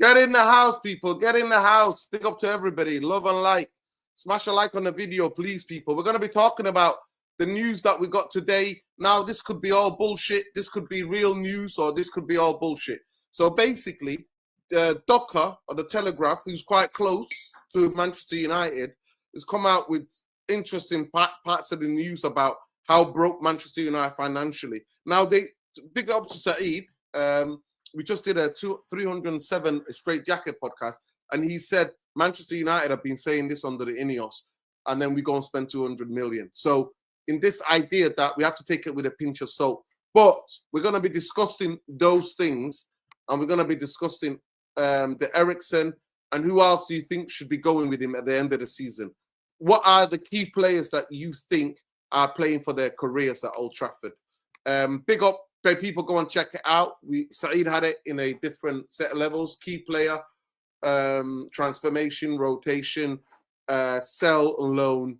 Get in the house, people. Get in the house. Big up to everybody. Love and like. Smash a like on the video, please, people. We're going to be talking about the news that we got today. Now, this could be all bullshit. This could be real news, or this could be all bullshit. So basically, Docker, or the Telegraph, who's quite close to Manchester United, has come out with interesting parts of the news about how broke Manchester United financially. Now, they big up to Saeed. We just did a 307 Straight Jacket podcast, and he said Manchester United have been saying this under the Ineos, and then we go and spend 200 million. So in this idea that we have to take it with a pinch of salt, but we're going to be discussing those things, and we're going to be discussing the Erikson, and who else do you think should be going with him at the end of the season? What are the key players that you think are playing for their careers at Old Trafford? Big up, people, go and check it out. Saeed had it in a different set of levels: key player, transformation, rotation, sell, loan,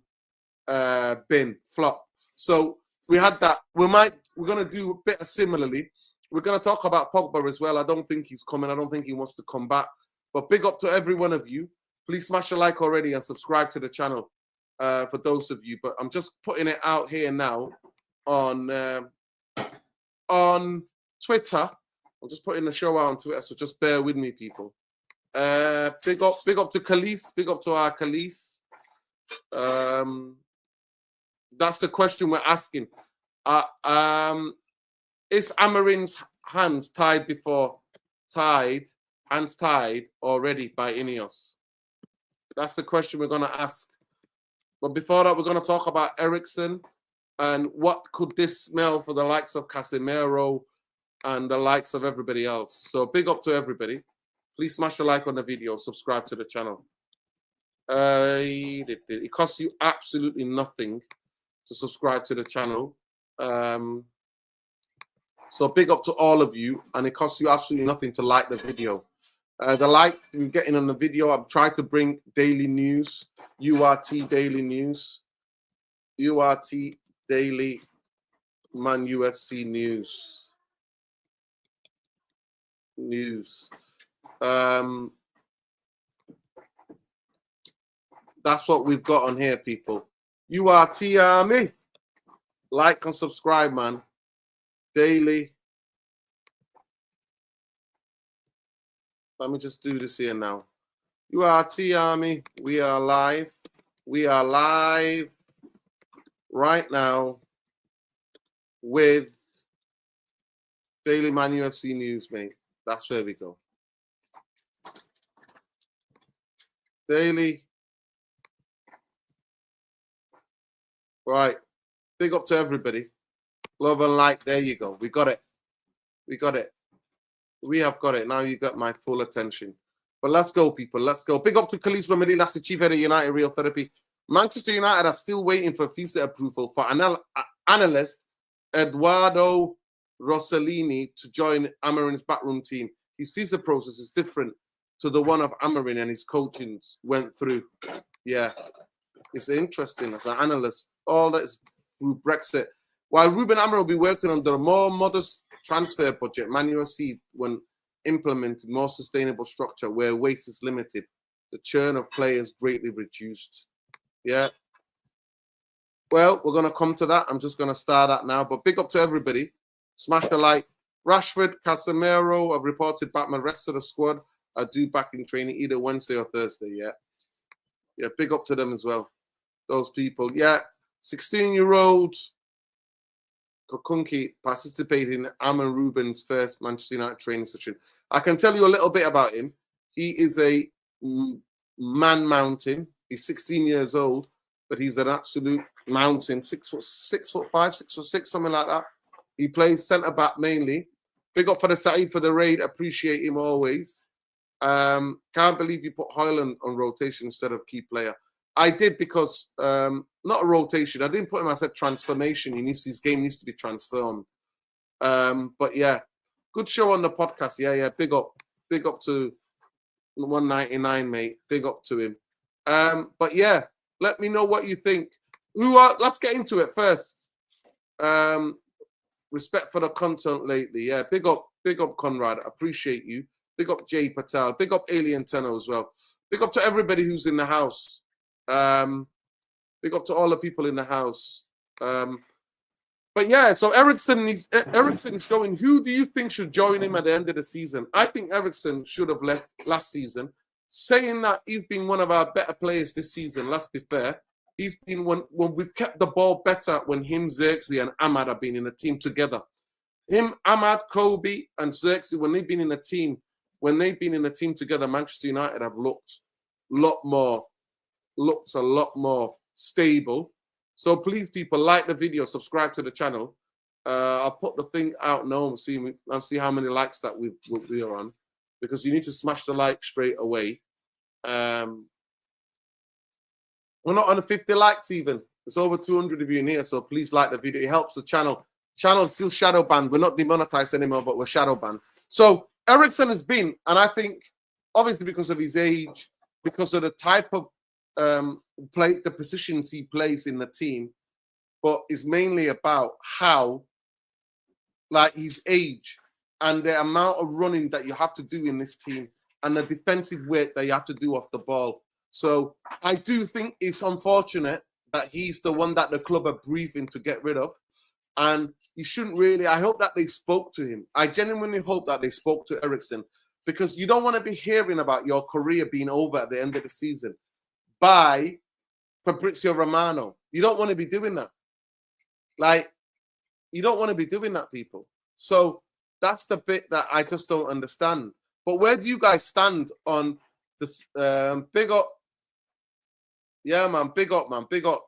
bin, flop. So we had that. We're going to do a bit similarly. We're going to talk about Pogba as well. I don't think he's coming. I don't think he wants to come back. But big up to every one of you. Please smash a like already and subscribe to the channel for those of you. But I'm just putting it out here now on Twitter. I'm just putting the show out on Twitter, so just bear with me, people. Big up to Khalees. Big up to our Khalees. That's the question we're asking. Is Amorim'S hands tied already by Ineos? That's the question we're going to ask. But before that, we're going to talk about Erikson and what could this smell for the likes of Casemiro and the likes of everybody else. So big up to everybody. Please smash a like on the video. Subscribe to the channel. It costs you absolutely nothing to subscribe to the channel. So big up to all of you. And it costs you absolutely nothing to like the video. The likes you're getting on the video, I'm trying to bring daily news, URT daily news, URT daily Man UFC news. That's what we've got on here, people. URT Army. Like and subscribe, man. Daily. Let me just do this here now. URT Army, we are live. We are live right now with Daily Man UFC News, mate. That's where we go. Daily. Right. Big up to everybody. Love and like. There you go. We got it. We got it. We have got it. Now you got my full attention. But let's go, people. Let's go. Big up to Khalees Remedy. That's the chief head of United Real Therapy. Manchester United are still waiting for visa approval for analyst Eduardo Rossellini to join Amorim'S backroom team. His visa process is different to the one of Amorim and his coaching went through. Yeah, it's interesting as an analyst. All that is through Brexit. While Ruben Amorim will be working under a more modest transfer budget, Man UFC when implementing more sustainable structure where waste is limited, the churn of players greatly reduced. Yeah. Well, we're going to come to that. I'm just going to start that now. But big up to everybody. Smash the like. Rashford, Casemiro have reported back. The rest of the squad are due back in training either Wednesday or Thursday. Yeah. Yeah, big up to them as well. Those people. Yeah. 16-year-old Kokunki participated in Amon Ruben's first Manchester United training session. I can tell you a little bit about him. He is a man mountain. He's 16 years old, but he's an absolute mountain. 6'5", 6'6", something like that. He plays centre back mainly. Big up for the Saeed for the raid. Appreciate him always. Can't believe you put Højlund on rotation instead of key player. I did because not a rotation. I didn't put him. I said transformation. His game needs to be transformed. But yeah, good show on the podcast. Yeah. Big up to 199, mate. Big up to him. But yeah, let me know what you think. Let's get into it first. Respect for the content lately. Yeah, big up, Conrad. Appreciate you. Big up Jay Patel. Big up Alien Tenno as well. Big up to everybody who's in the house. Big up to all the people in the house. But yeah, so Erikson is going. Who do you think should join him at the end of the season? I think Erikson should have left last season. Saying that he's been one of our better players this season, let's be fair. He's been when we've kept the ball better when him, Xerxes, and Ahmad have been in a team together. Him, Ahmad, Kobe, and Xerxes, when they've been in a team together, Manchester United have looked a lot more stable. So please, people, like the video, subscribe to the channel. I'll put the thing out now and see how many likes that we are on, because you need to smash the like straight away. We're not on 50 likes even. It's over 200 of you in here, so please like the video. It helps the channel. Channel's still shadow banned. We're not demonetized anymore, but we're shadow banned. So Erikson has been, and I think obviously because of his age, because of the type of the positions he plays in the team, but it's mainly about how, like, his age and the amount of running that you have to do in this team and the defensive work that you have to do off the ball. So I do think it's unfortunate that he's the one that the club are briefing to get rid of. And you shouldn't really, I hope that they spoke to him. I genuinely hope that they spoke to Erikson, because you don't want to be hearing about your career being over at the end of the season by Fabrizio Romano. You don't want to be doing that. Like, you don't want to be doing that, people. So that's the bit that I just don't understand. But where do you guys stand on this? Big up. Yeah, man. Big up, man. Big up.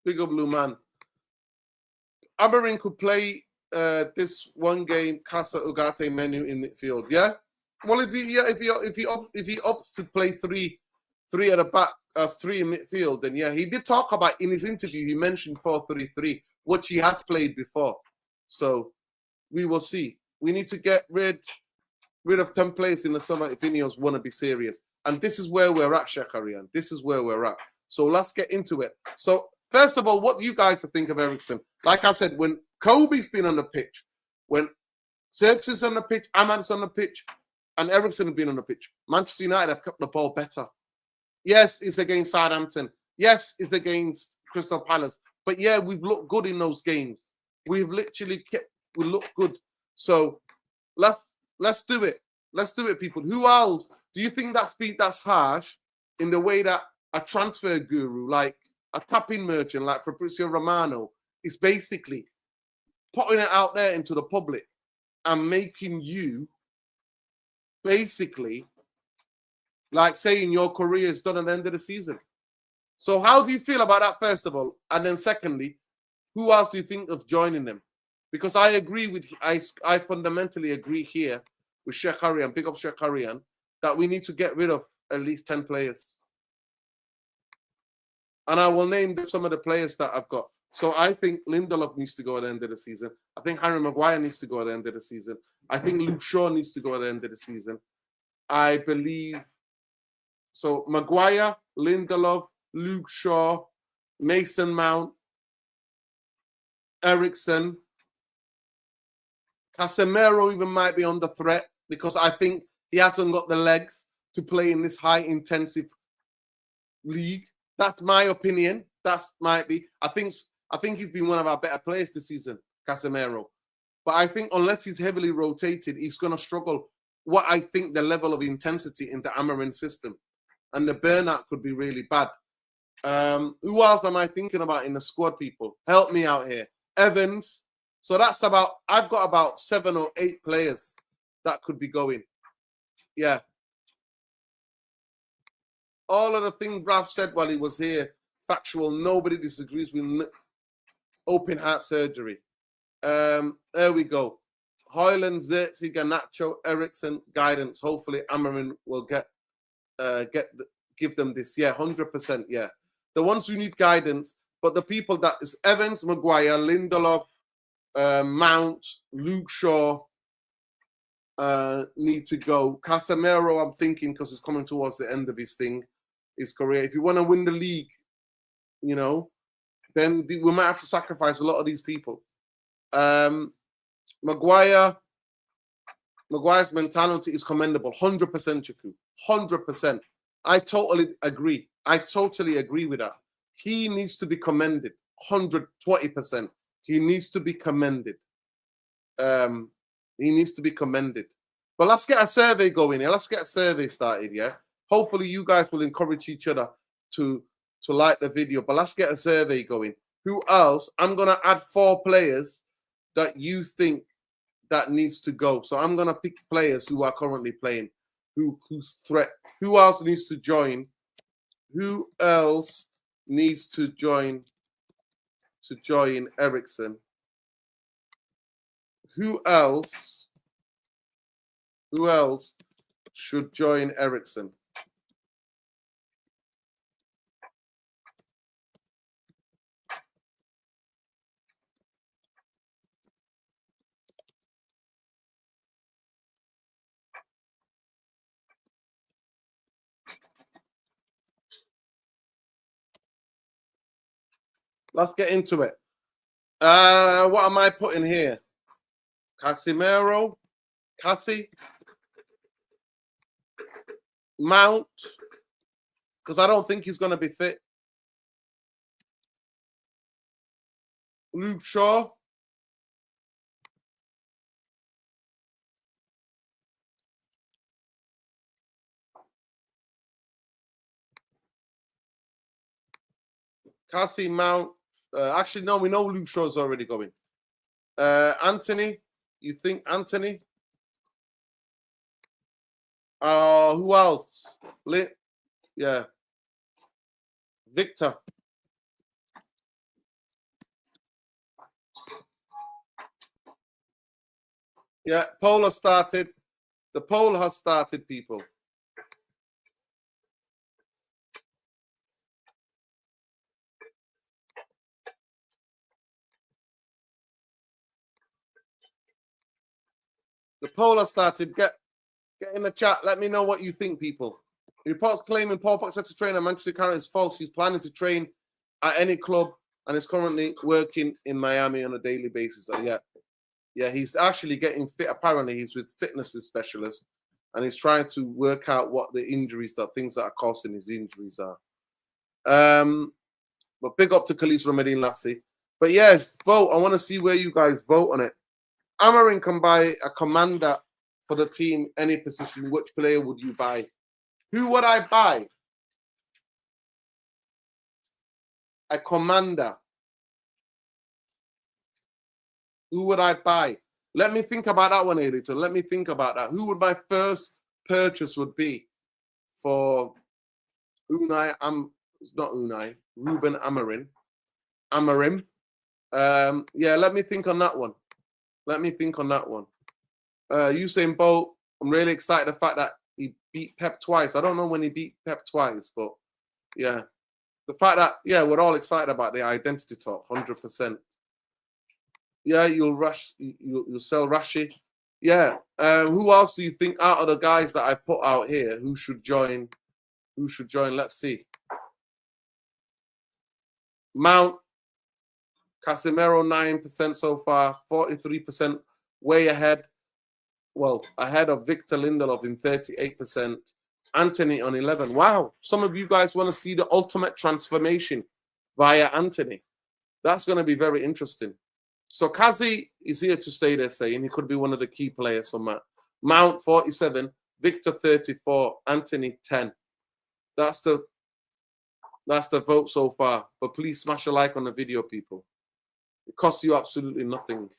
Big up, Blue Man. Amorim could play this one game Casa Ugarte menu in midfield. Yeah. Well, if he opts to play three at the back, three in midfield, then yeah, he did talk about in his interview. He mentioned 4-3-3, which he has played before. So we will see. We need to get rid of 10 players in the summer if Ineos want to be serious. And this is where we're at, Shakarian. This is where we're at. So let's get into it. So first of all, what do you guys think of Erikson? Like I said, when Kobe's been on the pitch, when Xerxes on the pitch, Ahmad's on the pitch, and Erikson has been on the pitch, Manchester United have kept the ball better. Yes, it's against Southampton. Yes, it's against Crystal Palace. But yeah, we've looked good in those games. We've literally we look good. So let's do it. Let's do it, people. Who else? Do you think that's harsh in the way that a transfer guru, like a tapping merchant like Fabrizio Romano, is basically putting it out there into the public and making you basically like saying your career is done at the end of the season? So how do you feel about that, first of all? And then secondly, who else do you think of joining them? Because I agree with, I fundamentally agree here with Shakarian, big up Shakarian, that we need to get rid of at least 10 players. And I will name some of the players that I've got. So I think Lindelof needs to go at the end of the season. I think Harry Maguire needs to go at the end of the season. I think Luke Shaw needs to go at the end of the season. I believe, so Maguire, Lindelof, Luke Shaw, Mason Mount, Erikson, Casemiro even might be under threat, because I think he hasn't got the legs to play in this high-intensive league. That's my opinion. That might be. I think he's been one of our better players this season, Casemiro. But I think unless he's heavily rotated, he's going to struggle. What I think the level of intensity in the Amorim'S system, and the burnout could be really bad. Who else am I thinking about in the squad, people? Help me out here. Evans. So that's about, I've got about 7 or 8 players that could be going. Yeah. All of the things Ralph said while he was here, factual. Nobody disagrees with open heart surgery. There we go. Hoyland, Xerxes, Garnacho, Erikson, guidance. Hopefully Amorim will give them this. Yeah, 100%. Yeah. The ones who need guidance, but the people that is Evans, Maguire, Lindelof, Mount, Luke Shaw need to go. Casemiro, I'm thinking, because he's coming towards the end of his career. If you want to win the league, you know, then we might have to sacrifice a lot of these people. Maguire, Maguire's mentality is commendable. 100%, Chiku. 100%. I totally agree. I totally agree with that. He needs to be commended. 120%. He needs to be commended. He needs to be commended. But let's get a survey going here. Let's get a survey started, yeah? Hopefully you guys will encourage each other to like the video. But let's get a survey going. Who else? I'm going to add 4 players that you think that needs to go. So I'm going to pick players who are currently playing, who's threat. Who else needs to join? Who else needs to join Erikson? Who else should join Erikson? Let's get into it. What am I putting here? Casemiro, Cassie, Mount, because I don't think he's going to be fit. Luke Shaw. Cassie, Mount. Actually, no, we know Luke Shaw's already going. Antony. You think Antony? Who else? Yeah. Victor. Yeah, poll has started. The poll has started, people. The poll has started. Get in the chat. Let me know what you think, people. Reports claiming Paul Pogba set to train at Manchester currently is false. He's planning to train at any club and is currently working in Miami on a daily basis. Yeah, he's actually getting fit. Apparently, he's with fitness specialist, and he's trying to work out what the injuries are, things that are causing his injuries are. But big up to Khalees Ramadine Lassie. But yeah, vote. I want to see where you guys vote on it. Amorim can buy a commander for the team, any position. Which player would you buy? Who would I buy? A commander. Who would I buy? Let me think about that one, Ailton. Let me think about that. Who would my first purchase would be for Unai? Not Unai. Ruben Amorim. Yeah, let me think on that one. Usain Bolt, I'm really excited the fact that he beat Pep twice. I don't know when he beat Pep twice, but yeah. The fact that, yeah, we're all excited about the identity talk, 100%. Yeah, you'll sell Rashi. Yeah. Who else do you think out of the guys that I put out here who should join? Let's see. Mount, Casemiro 9% so far, 43%, way ahead. Well, ahead of Victor Lindelof in 38%. Antony on 11. Wow. Some of you guys want to see the ultimate transformation via Antony. That's going to be very interesting. So Kazi is here to stay, they're saying. He could be one of the key players for Matt. Mount 47, Victor 34, Antony 10. That's the vote so far. But please smash a like on the video, people. It costs you absolutely nothing.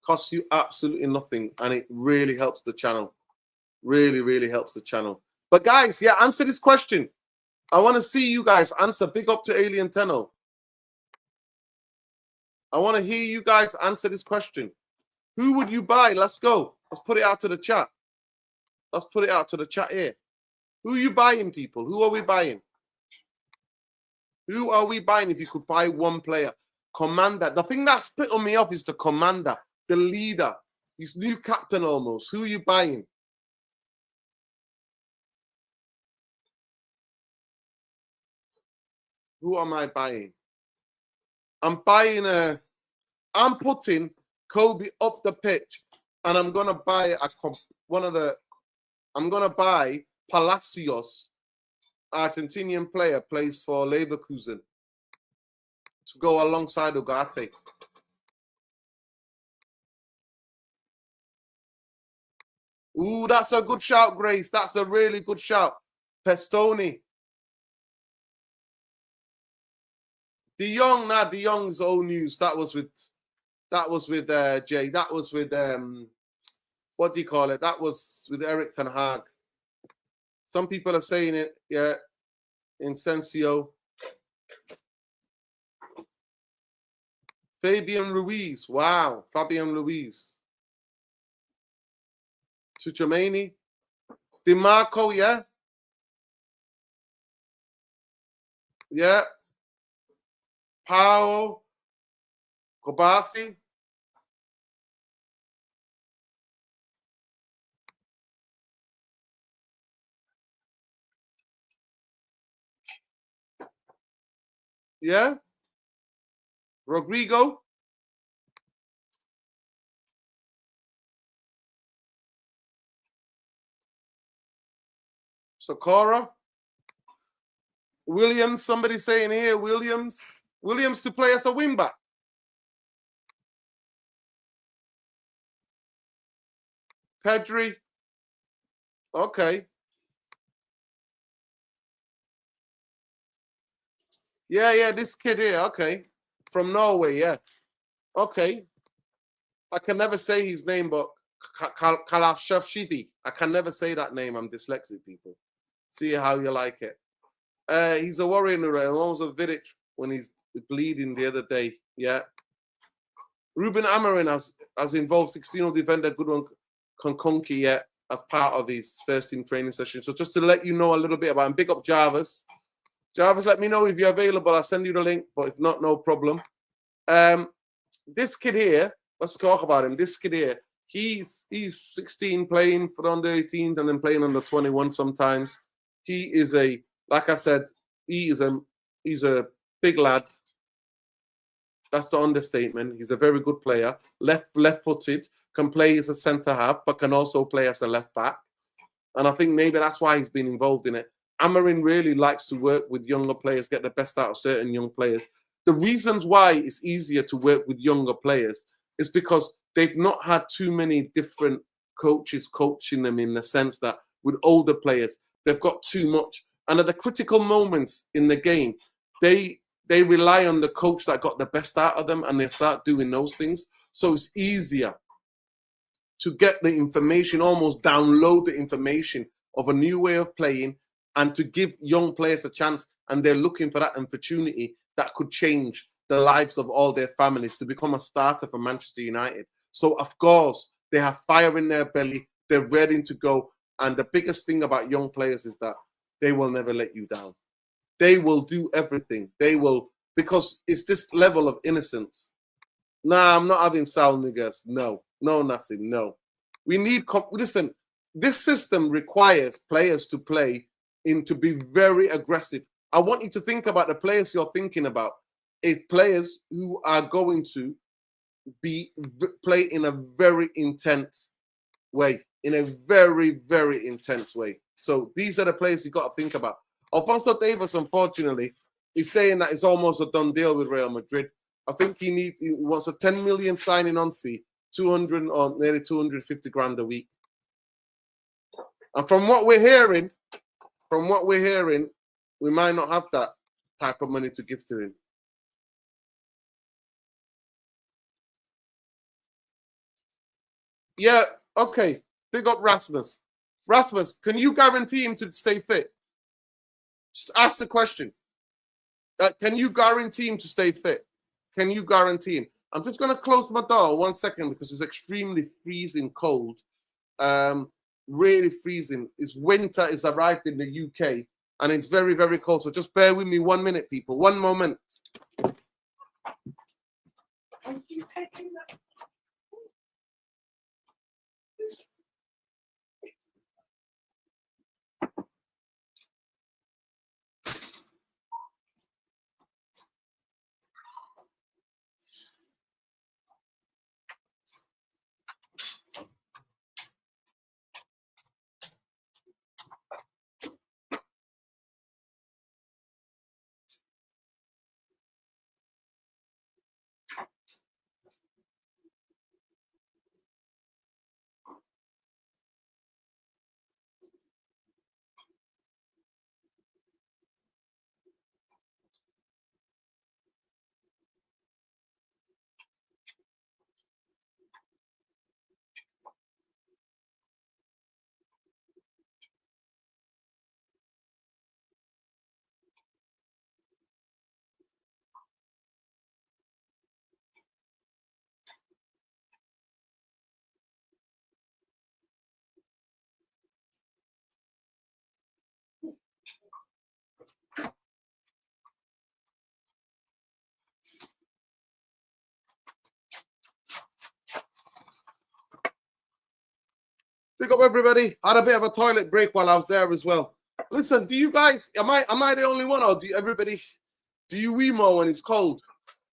Costs you absolutely nothing, and it really helps the channel. Really, really helps the channel. But guys, yeah, answer this question. I want to see you guys answer. Big up to Alien Tenno. I want to hear you guys answer this question. Who would you buy? Let's go. Let's put it out to the chat. Let's put it out to the chat here. Who are you buying, people? Who are we buying? Who are we buying if you could buy one player? Commander. The thing that's putting me off is the commander, the leader. He's new captain almost. Who are you buying? Who am I buying? I'm putting Kobe up the pitch and I'm gonna buy I'm gonna buy Palacios, Argentinian player, plays for Leverkusen, to go alongside Ugarte. Ooh, that's a good shout, Grace. That's a really good shout. Pestoni. De Jong, De Jong's old news. That was with Jay. That was with what do you call it? That was with Erik ten Hag. Some people are saying it, yeah. Incensio. Fabian Ruiz. Wow. Fabian Ruiz. Tuchemani. DiMarco, yeah. Yeah. Pau. Kobasi. Yeah. Rodrigo. Socorro. Williams, somebody saying here, Williams to play as a wingback. Pedri. Okay. Yeah, this kid here, okay. From Norway, yeah. Okay. I can never say his name, but Kalashevshidi. I can never say that name. I'm dyslexic, people. See how you like it. He's a warrior in the rail. Almost a Vidic when he's bleeding the other day. Yeah. Ruben Amorim has involved 16 defender Gudrun Konkonki, yeah, as part of his first team training session. So just to let you know a little bit about him, big up Jarvis. Jarvis, let me know if you're available. I'll send you the link, but if not, no problem. This kid here, let's talk about him. This kid here, he's 16 playing for under 18 and then playing under 21 sometimes. He is like I said, he's a big lad. That's the understatement. He's a very good player. Left-footed, can play as a centre half, but can also play as a left back. And I think maybe that's why he's been involved in it. Amorim really likes to work with younger players, get the best out of certain young players. The reasons why it's easier to work with younger players is because they've not had too many different coaches coaching them, in the sense that with older players, they've got too much. And at the critical moments in the game, they rely on the coach that got the best out of them, and they start doing those things. So it's easier to get the information, almost download the information of a new way of playing, and to give young players a chance, and they're looking for that opportunity that could change the lives of all their families to become a starter for Manchester United. So, of course, they have fire in their belly. They're ready to go. And the biggest thing about young players is that they will never let you down. They will do everything. They will, because it's this level of innocence. Nah, I'm not having Sal niggas. No, nothing. No. We need, listen, this system requires players to play to be very aggressive. I want you to think about the players you're thinking about. Is players who are going to play in a very intense way, in a very, very intense way. So these are the players you got to think about. Alphonso Davies, unfortunately, is saying that it's almost a done deal with Real Madrid. I think he wants a 10 million signing on fee, 200 or nearly 250 grand a week. And from what we're hearing, we might not have that type of money to give to him. Yeah, okay. Big up Rasmus. Rasmus, can you guarantee him to stay fit? Just ask the question. Can you guarantee him to stay fit? Can you guarantee him? I'm just going to close my door 1 second because it's extremely freezing cold. Really freezing. It's winter. It's arrived in the UK and it's very, very cold. So just bear with me 1 minute, people. 1 moment. Are you taking that? Pick up everybody. Had a bit of a toilet break while I was there as well. Listen, do you guys, am I the only one, or do you emo when it's cold?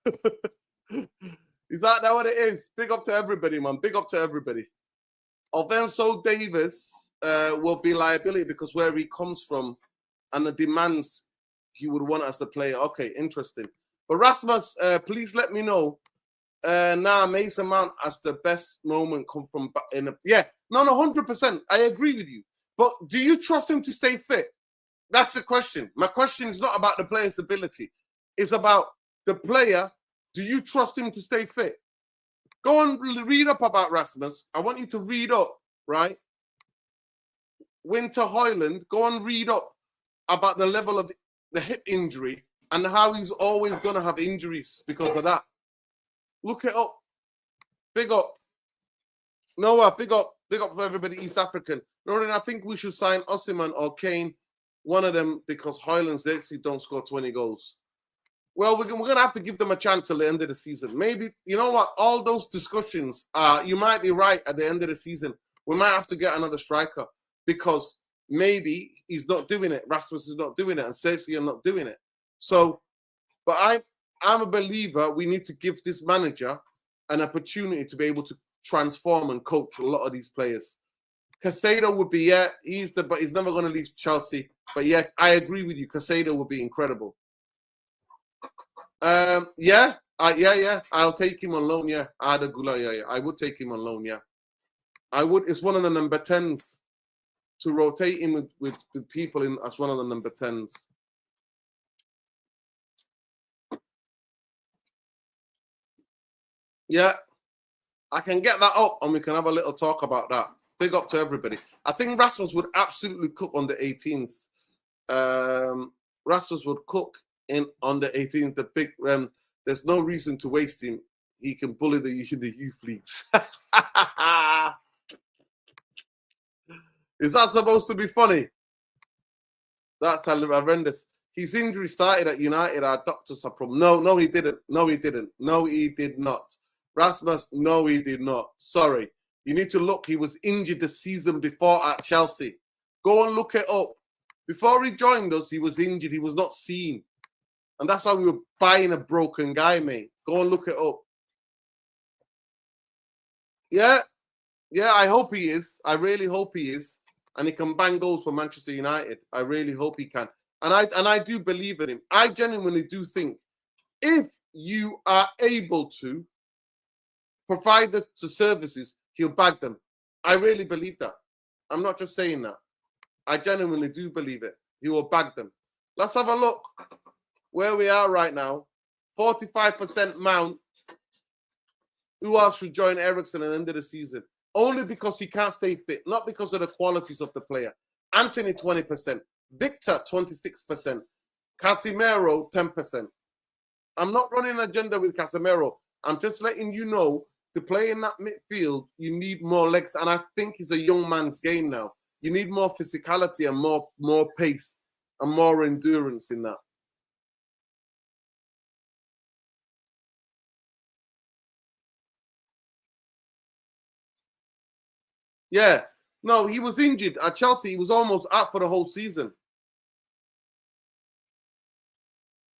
Is that what it is? Big up to everybody, man. Big up to everybody. Alfonso Davis will be liability because where he comes from and the demands he would want as a player. Okay, interesting. But Rasmus, please let me know. Mason Mount as the best moment come from yeah. No, 100%. I agree with you. But do you trust him to stay fit? That's the question. My question is not about the player's ability. It's about the player. Do you trust him to stay fit? Go and read up about Rasmus. I want you to read up, right? Winter Hoyland, go and read up about the level of the hip injury and how he's always going to have injuries because of that. Look it up. Big up. Noah, big up for everybody East African. Northern, I think we should sign Osimhen or Kane, one of them, because Hoyland's actually don't score 20 goals. Well, we're going to have to give them a chance till the end of the season. Maybe, you know what, all those discussions, you might be right at the end of the season. We might have to get another striker because maybe he's not doing it. Rasmus is not doing it and Cersei are not doing it. So, but I'm a believer we need to give this manager an opportunity to be able to transform and coach a lot of these players. Caicedo would be, but he's never going to leave Chelsea. But yeah, I agree with you. Caicedo would be incredible. Yeah. I'll take him on loan. Yeah, Ada Gula. Yeah. I would take him on loan. Yeah, I would. It's one of the number 10s to rotate him with people in as one of the number 10s. Yeah, I can get that up and we can have a little talk about that. Big up to everybody. I think Rasmus would absolutely cook on the 18th. Rasmus would cook on the 18th. The big there's no reason to waste him. He can bully the youth leagues. Is that supposed to be funny? That's horrendous. His injury started at United. Our doctors are problem. No, he didn't. No, he didn't. No, he did not. Rasmus, no, he did not. Sorry. You need to look. He was injured the season before at Chelsea. Go and look it up. Before he joined us, he was injured. He was not seen. And that's why we were buying a broken guy, mate. Go and look it up. Yeah, I hope he is. I really hope he is. And he can bang goals for Manchester United. I really hope he can. And I do believe in him. I genuinely do think if you are able to provide the services, he'll bag them. I really believe that. I'm not just saying that. I genuinely do believe it. He will bag them. Let's have a look where we are right now. 45% Mount. Who else should join Erikson at the end of the season? Only because he can't stay fit, not because of the qualities of the player. Antony, 20%. Victor, 26%. Casemiro, 10%. I'm not running an agenda with Casemiro. I'm just letting you know, to play in that midfield, you need more legs. And I think it's a young man's game now. You need more physicality and more pace and more endurance in that. Yeah. No, he was injured. At Chelsea, he was almost out for the whole season.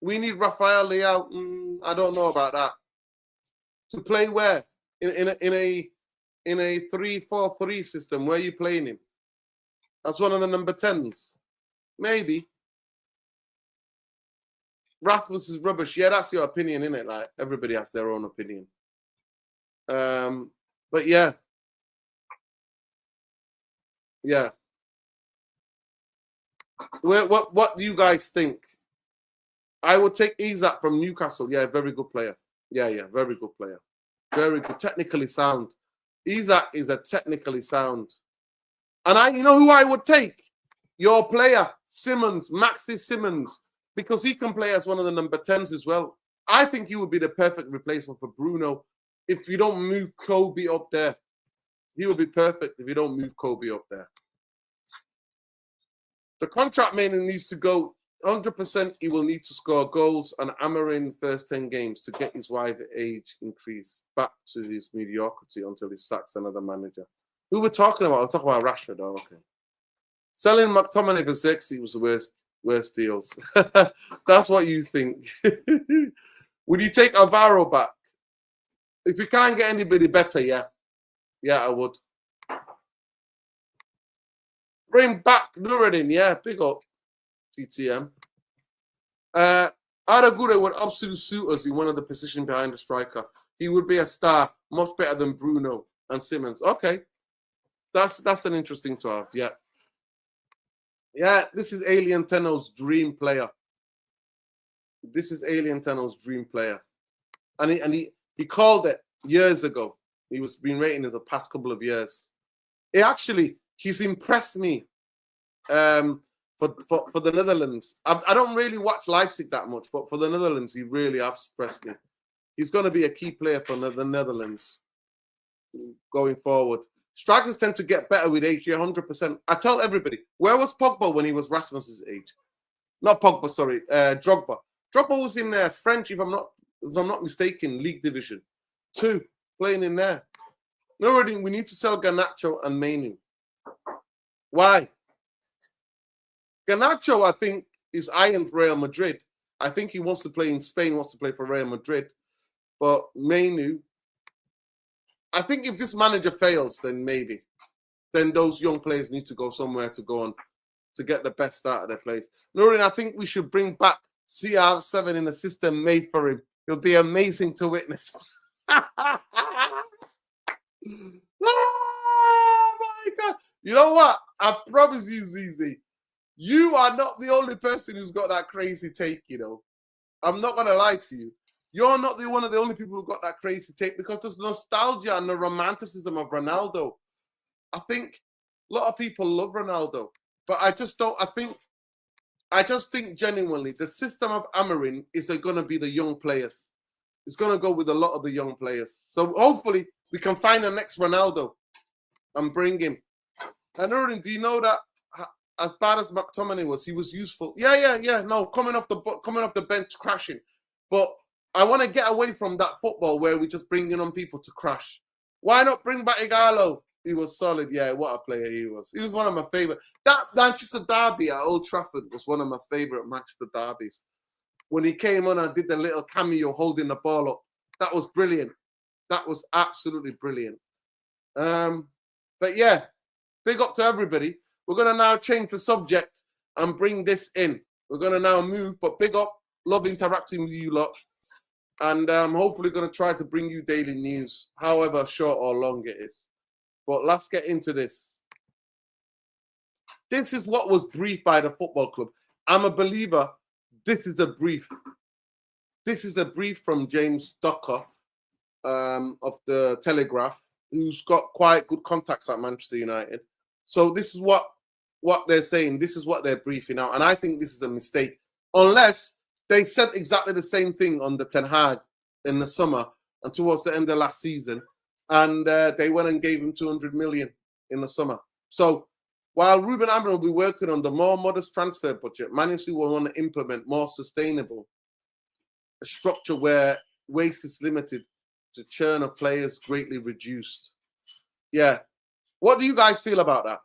We need Rafael Leao. I don't know about that. To play where? In a 3-4-3 system, where are you playing him? That's one of the number 10s. Maybe. Rasmus is rubbish. Yeah, that's your opinion, innit? Like, everybody has their own opinion. But yeah. Yeah. What do you guys think? I would take Isak from Newcastle. Yeah, very good player. Yeah, very good player. Very good. Technically sound. Isak is a technically sound. And you know who I would take? Your player, Simmons, Maxi Simmons, because he can play as one of the number 10s as well. I think he would be the perfect replacement for Bruno if you don't move Kobe up there. He would be perfect if you don't move Kobe up there. The contract meaning needs to go 100%. He will need to score goals and Amorim'S first 10 games to get his wider age increase back to his mediocrity until he sacks another manager. Who we're talking about? We're talking about Rashford. Oh, okay. Selling McTominay for 60 was the worst deals. That's what you think. Would you take Alvaro back? If you can't get anybody better, yeah. Yeah, I would. Bring back Nuruddin, yeah, big up. TTM. Aragure would absolutely suit us in one of the positions behind the striker. He would be a star, much better than Bruno and Simmons. Okay. That's an interesting to have, yeah. Yeah, this is Alien Tenno's dream player. This is Alien Tenno's dream player. And he called it years ago. He was been rating it the past couple of years. He's impressed me for the Netherlands. I don't really watch Leipzig that much, but for the Netherlands, he really has impressed me. He's going to be a key player for the Netherlands going forward. Strikers tend to get better with age, 100%. I tell everybody, where was Pogba when he was Rasmus's age? Not Pogba, sorry, Drogba. Drogba was in French, if I'm not mistaken, League Division 2, playing in there. No, we need to sell Garnacho and Mainu. Why? Garnacho, I think, is eyeing Real Madrid. I think he wants to play in Spain, wants to play for Real Madrid. But Mainu, I think if this manager fails, then maybe. Then those young players need to go somewhere to go on to get the best out of their players. Nurin, I think we should bring back CR7 in a system made for him. It'll be amazing to witness. Oh my God. You know what? I promise you, Zizi, you are not the only person who's got that crazy take, you know. I'm not going to lie to you. You're not one of the only people who got that crazy take because there's nostalgia and the romanticism of Ronaldo. I think a lot of people love Ronaldo, but I just think genuinely the system of Amorim is going to be the young players. It's going to go with a lot of the young players. So hopefully we can find the next Ronaldo and bring him. And Nurin, do you know that as bad as McTominay was, he was useful? Yeah. No, coming off the bench crashing. But I want to get away from that football where we're just bringing on people to crash. Why not bring back Igalo? He was solid. Yeah, what a player he was. He was one of my favorite. That Manchester derby at Old Trafford was one of my favorite Manchester derbies. When he came on and did the little cameo holding the ball up, that was brilliant. That was absolutely brilliant. But yeah, big up to everybody. We're going to now change the subject and bring this in. We're going to now move, but big up. Love interacting with you lot. And hopefully going to try to bring you daily news, however short or long it is. But let's get into this. This is what was briefed by the football club. I'm a believer. This is a brief. This is a brief from James Docker of the Telegraph, who's got quite good contacts at Manchester United. So this is what they're saying. This is what they're briefing out. And I think this is a mistake. Unless they said exactly the same thing on the Ten Hag in the summer and towards the end of last season. And they went and gave him 200 million in the summer. So while Ruben Amorim will be working on the more modest transfer budget, Man City will want to implement more sustainable a structure where waste is limited to churn of players greatly reduced. Yeah. What do you guys feel about that?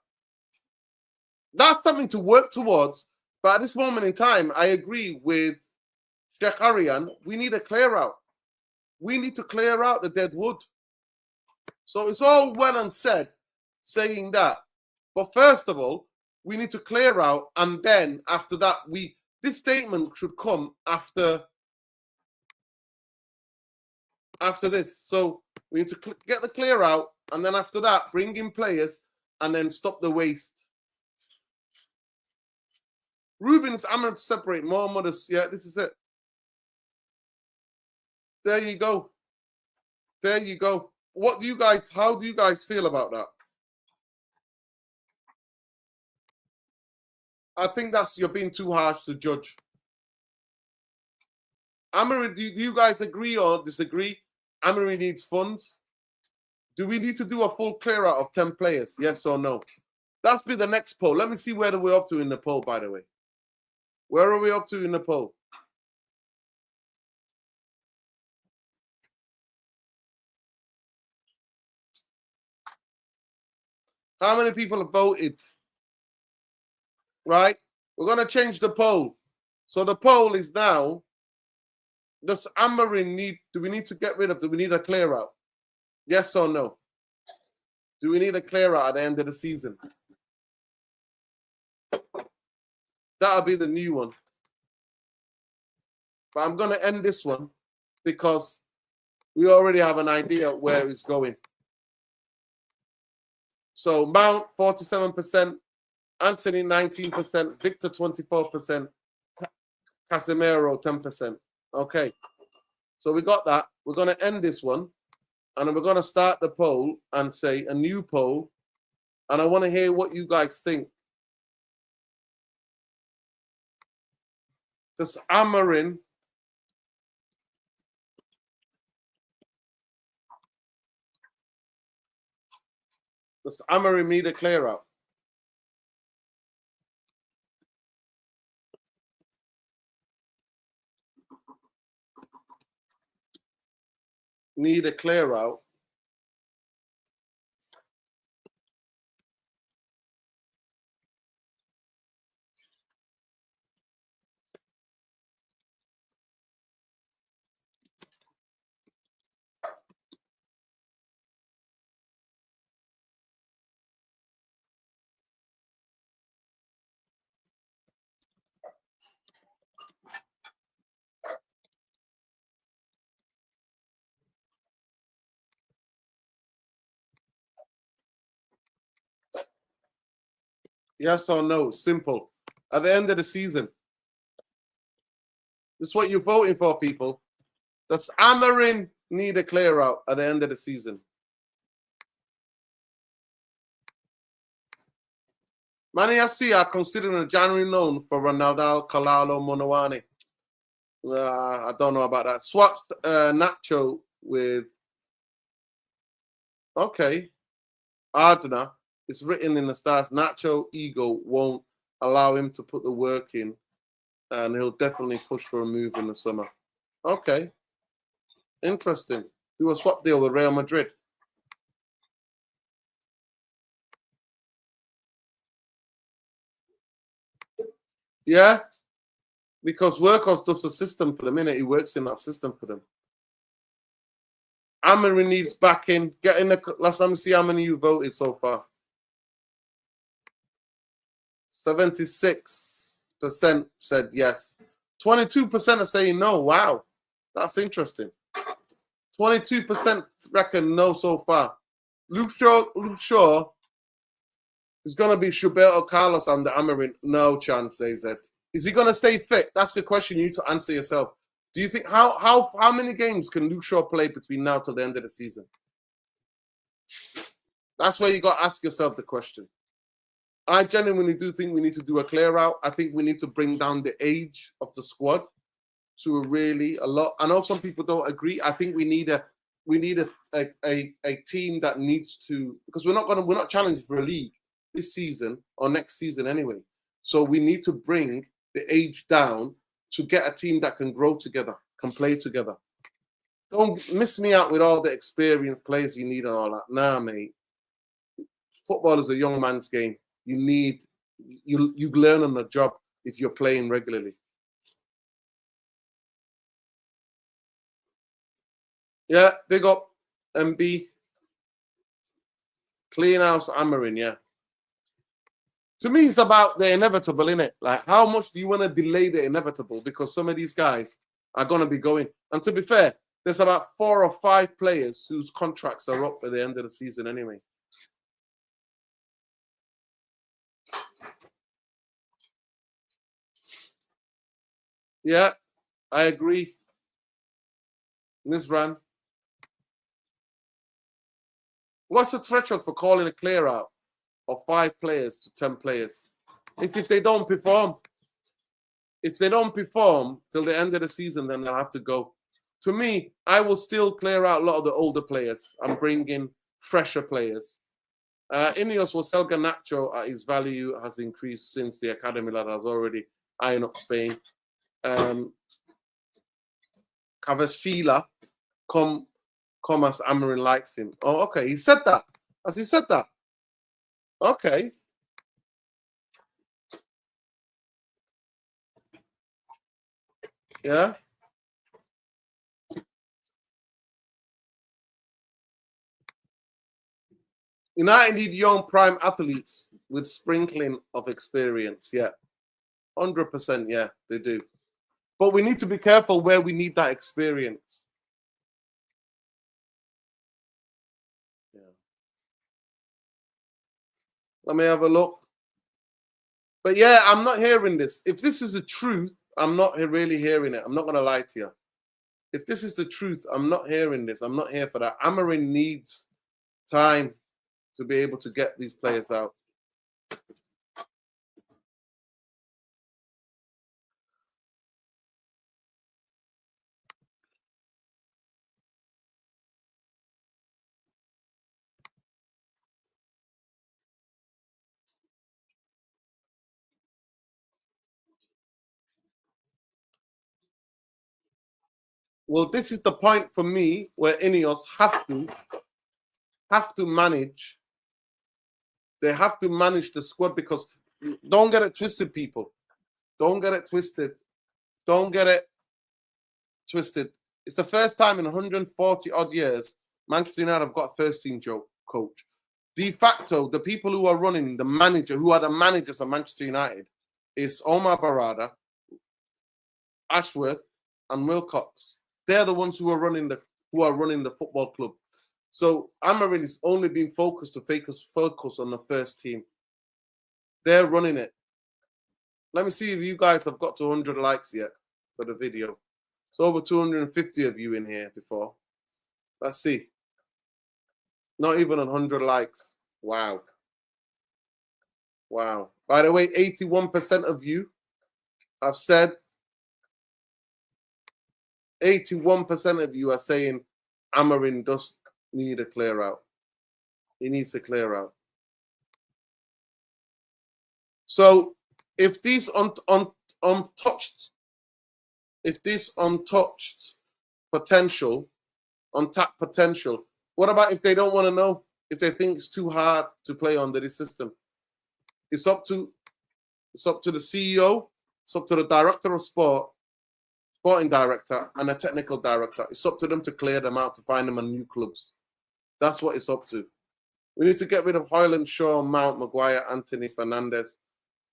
That's something to work towards. But at this moment in time, I agree with Sheikh Arian. We need a clear out. We need to clear out the dead wood. So it's all well and said saying that. But first of all, we need to clear out. And then after that, this statement should come after this. So we need to get the clear out. And then after that, bring in players and then stop the waste. Ruben's Amorim to separate more modest. Yeah, this is it. There you go. There you go. How do you guys feel about that? I think you're being too harsh to judge. Amorim, do you guys agree or disagree? Amorim needs funds. Do we need to do a full clear out of 10 players? Yes or no? That's be the next poll. Let me see where we're up to in the poll, by the way. Where are we up to in the poll? How many people have voted? Right? We're going to change the poll. So the poll is now, does Amorim do we need to get rid of, do we need a clear out? Yes or no? Do we need a clear out at the end of the season? That'll be the new one. But I'm going to end this one because we already have an idea where it's going. So Mount, 47%, Antony, 19%, Victor, 24%, Casemiro, 10%. Okay. So we got that. We're going to end this one. And we're going to start the poll and say a new poll. And I want to hear what you guys think. Does Amorim need a clear out? Need a clear out? Yes or no? Simple. At the end of the season. This is what you're voting for, people. Does Amorim need a clear out at the end of the season? Man FC are considering a January loan for Ronaldo, Kalalo, Monowani. I don't know about that. Swapped Nacho with... Okay. Ardna. It's written in the stars. Nacho ego won't allow him to put the work in. And he'll definitely push for a move in the summer. Okay. Interesting. Do a swap deal with Real Madrid. Yeah. Because Workhorse does the system for the minute. He works in that system for them. Amorim needs backing. Get in the... Last time we see how many you voted so far. 76% said yes. 22% are saying no. Wow. That's interesting. 22% reckon no so far. Luke Shaw is going to be Gilberto Carlos under Amorim. No chance, AZ. Is he going to stay fit? That's the question you need to answer yourself. Do you think how many games can Luke Shaw play between now till the end of the season? That's where you got to ask yourself the question. I genuinely do think we need to do a clear out. I think we need to bring down the age of the squad to a lot. I know some people don't agree. I think we need a team that needs to, because we're not challenging for a league this season or next season anyway. So we need to bring the age down to get a team that can grow together, can play together. Don't miss me out with all the experienced players you need and all that. Nah, mate. Football is a young man's game. You learn on the job if you're playing regularly. Yeah, big up MB. Clean house Amorim, yeah. To me, it's about the inevitable, innit? Like, how much do you want to delay the inevitable? Because some of these guys are going to be going. And to be fair, there's about 4 or 5 players whose contracts are up at the end of the season anyway. Yeah, I agree. This run. What's the threshold for calling a clear out of 5 players to 10 players? It's if they don't perform. If they don't perform till the end of the season, then they'll have to go. To me, I will still clear out a lot of the older players and bring in fresher players. Ineos will sell Garnacho at his value has increased since the academy lad has already ironed up Spain. Cavafila come as Amorim likes him. Oh, okay. He said that. Has he said that? Okay. Yeah. United need young prime athletes with sprinkling of experience. Yeah. 100%. Yeah, they do. But we need to be careful where we need that experience. Yeah. Let me have a look. But yeah, I'm not hearing this. If this is the truth, I'm not really hearing it. I'm not going to lie to you. If this is the truth, I'm not hearing this. I'm not here for that. Amorim needs time to be able to get these players out. Well, this is the point for me where Ineos have to manage. They have to manage the squad, because don't get it twisted, people. Don't get it twisted. Don't get it twisted. It's the first time in 140 odd years Manchester United have got a first team coach. De facto, the people who are running, the manager, who are the managers of Manchester United, is Omar Barada, Ashworth, and Wilcox. They're the ones who are running the football club. So Amorim is only being focused to focus on the first team. They're running it. Let me see if you guys have got to 100 likes yet for the video. It's over 250 of you in here before. Let's see. Not even 100 likes. Wow. Wow. By the way, 81% of you have said, 81% of you are saying Amorim does need a clear out. He needs to clear out. So if these untouched potential, untapped potential, what about if they don't want to know? If they think it's too hard to play under this system? It's up to the CEO, it's up to the director of sport, sporting director, and a technical director. It's up to them to clear them out, to find them on new clubs. That's what it's up to. We need to get rid of Hoyland, Shaw, Mount, Maguire, Antony, Fernandez.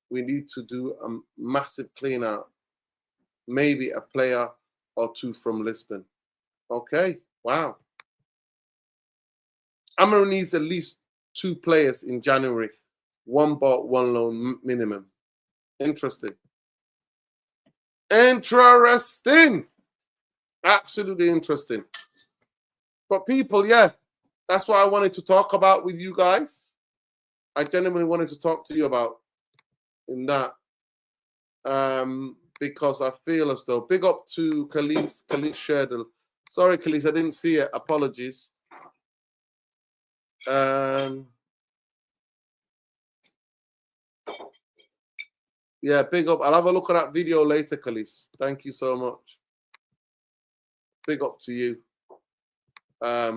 We need to do a massive clean out. Maybe a player or two from Lisbon. Okay, wow. Amorim needs at least 2 players in January. 1 bought, 1 loan minimum. Interesting. Interesting. Absolutely interesting. But people, yeah, that's what I wanted to talk about with you guys. I genuinely wanted to talk to you about in that. Because I feel as though, big up to Khalid Sherdal. Sorry, Khalid, I didn't see it. Apologies. Yeah, big up. I'll have a look at that video later, Khalid. Thank you so much. Big up to you. I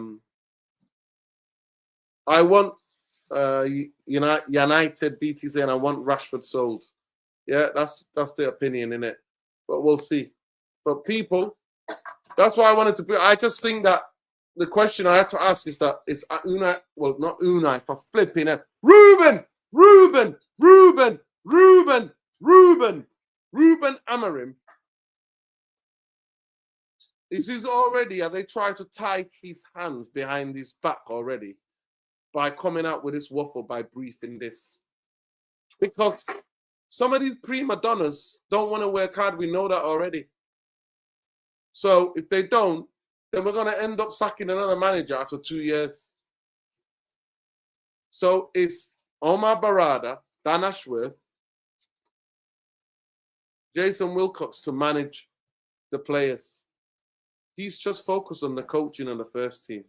want United BTC, and I want Rashford sold. Yeah, that's the opinion in it. But we'll see. But people, that's why I wanted to be. I just think that the question I had to ask is that is Unai, well, not Unai, for flipping it. Ruben Amorim. Is he's already, are they trying to tie his hands behind his back already by coming out with this waffle, by briefing this? Because some of these prima donnas don't want to work hard. We know that already. So if they don't, then we're going to end up sacking another manager after 2 years. So it's Omar Barada, Dan Ashworth, Jason Wilcox to manage the players. He's just focused on the coaching and the first team.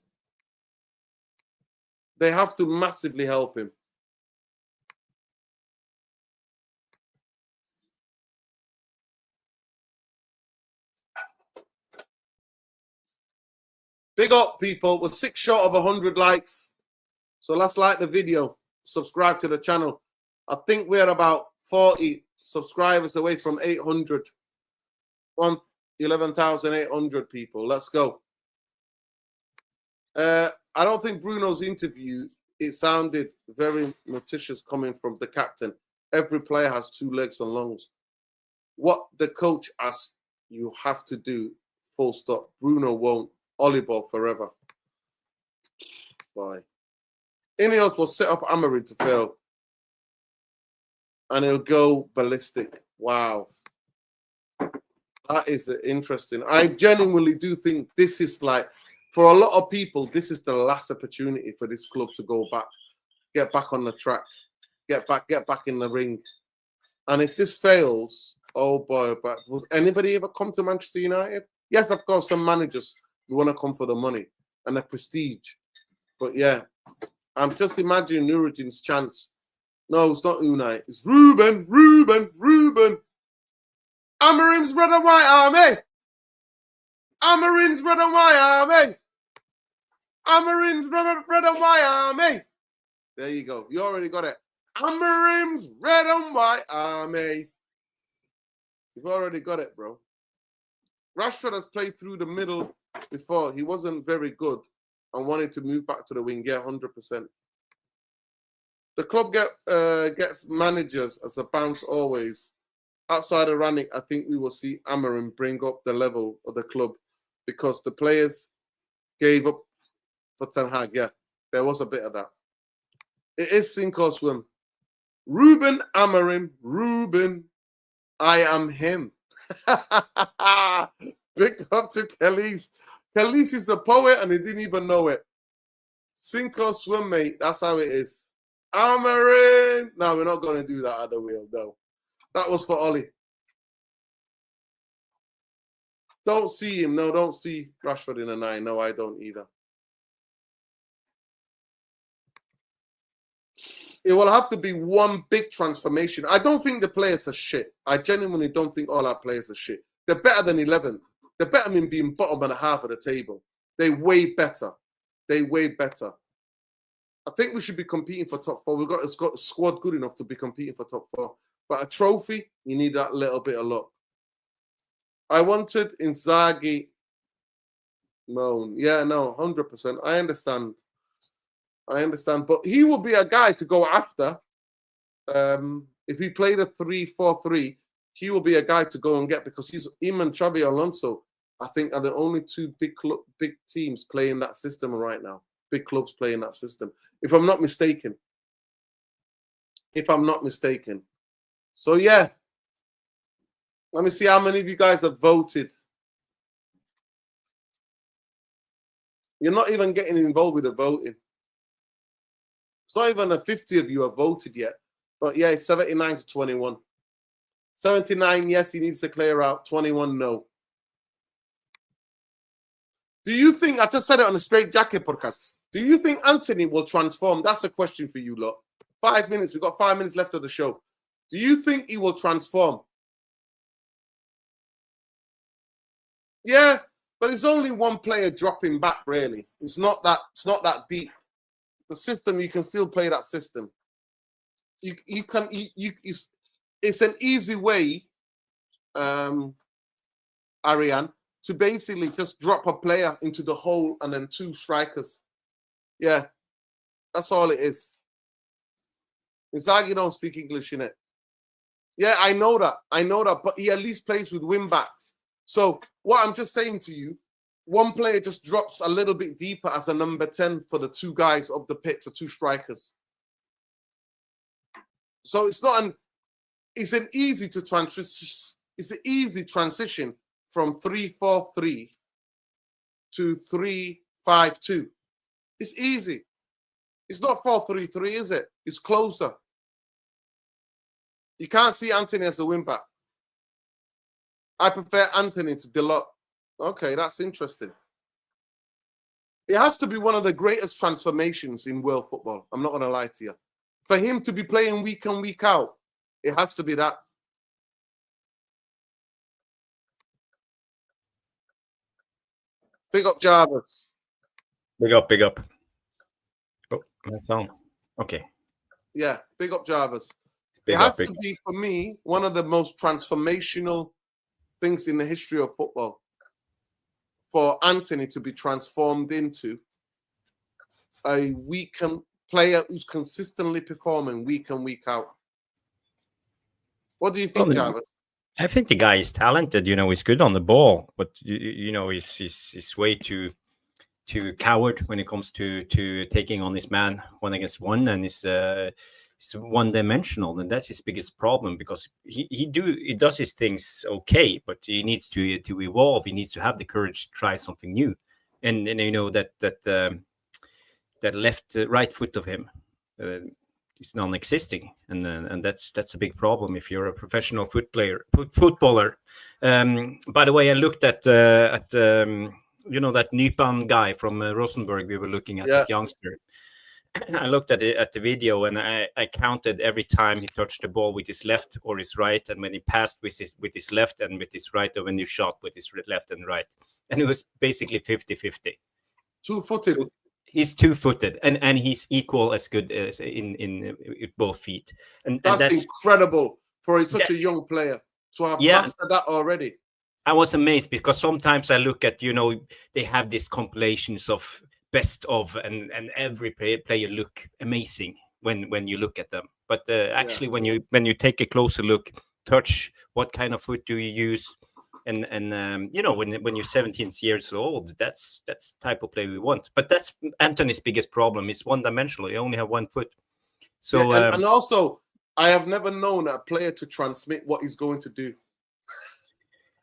They have to massively help him. Big up, people. We're 6 short of 100 likes. So let's like the video. subscribe to the channel. I think we're about 40 subscribers away from 800. 11,800 people. Let's go. I don't think Bruno's interview, it sounded very malicious coming from the captain. Every player has 2 legs and lungs. What the coach asks you have to do, full stop. Bruno won't. Volleyball forever. Bye. Ineos will set up Amorim to fail. And he'll go ballistic. Wow. That is interesting. I genuinely do think this is like, for a lot of people, this is the last opportunity for this club to go back, get back on the track, get back in the ring. And if this fails, oh boy, but was anybody ever come to Manchester United? Yes, of course, some managers want to come for the money and the prestige. But yeah, I'm just imagining Nuruddin's chance. No, it's not Unai. It's Ruben. Amorim's red and white army. Amorim's red and white army. Amorim's red and white army. There you go. You already got it. Amorim's red and white army. You've already got it, bro. Rashford has played through the middle before. He wasn't very good and wanted to move back to the wing. Yeah, 100%. The club gets managers as a bounce always. Outside of Rannick, I think we will see Amorim bring up the level of the club because the players gave up for Ten Hag. Yeah, there was a bit of that. It is sink or swim. Ruben Amorim, Ruben, I am him. Big up to Khalees. Khalees is a poet and he didn't even know it. Sink or swim, mate. That's how it is. Amorim. No, we're not going to do that at the wheel, though. That was for Ollie. Don't see him. No, don't see Rashford in a 9. No, I don't either. It will have to be one big transformation. I don't think the players are shit. I genuinely don't think all our players are shit. They're better than 11th. They're better than being bottom and a half of the table. They're way better. They're way better. I think we should be competing for top 4. We've got a squad good enough to be competing for top 4. But a trophy, you need that little bit of luck. I wanted Inzaghi. Moan. Yeah, no, 100%. I understand. But he will be a guy to go after. If we play the 3-4-3, he will be a guy to go and get because him and Xabi Alonso, I think, are the only 2 big teams playing that system right now. Big clubs playing that system. If I'm not mistaken. So, yeah. Let me see how many of you guys have voted. You're not even getting involved with the voting. It's not even a 50 of you have voted yet. But, yeah, it's 79 to 21. 79, yes, he needs to clear out. 21, no. Do you think, I just said it on the Straight Jacket podcast, do you think Antony will transform? That's a question for you lot. 5 minutes. We've got 5 minutes left of the show. Do you think he will transform? Yeah, but it's only one player dropping back, really. It's not that deep. The system, you can still play that system. It's an easy way, Ariane, to basically just drop a player into the hole and then 2 strikers. Yeah, that's all it is. Inzaghi don't speak English, innit? Yeah, I know that, but he at least plays with wing backs. So what I'm just saying to you, one player just drops a little bit deeper as a number 10 for the 2 guys up the pitch, the 2 strikers. So it's an easy transition from 3-4-3 to 3-5-2. It's easy. It's not 4-3-3, is it? It's closer. You can't see Antony as a wing back. I prefer Antony to Delort. Okay, that's interesting. It has to be one of the greatest transformations in world football. I'm not going to lie to you. For him to be playing week in, week out, it has to be that. Big up Jarvis. Big up. Oh, my sound. Okay. Yeah, big up Jarvis. Big it has up, big to be, for me, one of the most transformational things in the history of football for Antony to be transformed into a weekend player who's consistently performing week in, week out. What do you think, Jarvis? I think the guy is talented. He's good on the ball, but he's way too coward when it comes to taking on his man 1-against-1, and it's one-dimensional, and that's his biggest problem, because he does his things okay, but he needs to evolve. He needs to have the courage to try something new, and that right foot of him is non-existing, and that's a big problem if you're a professional footballer. By the way, I looked at that Nypan guy from Rosenborg we were looking at, that youngster. I looked at the video, and I counted every time he touched the ball with his left or his right, and when he passed with his left and with his right, or when he shot with his left and right, and it was basically 50-50. Two-footed. He's two-footed, and he's equal as good as in both feet, and that's incredible for such a young player to have mastered that already. I was amazed, because sometimes I look at, they have these compilations of best of, and every player look amazing when you look at them, but actually when you take a closer look, touch, what kind of foot do you use, and when you're 17 years old, that's type of play we want. But that's Antony's biggest problem, is one-dimensional. You only have one foot. So and also, I have never known a player to transmit what he's going to do.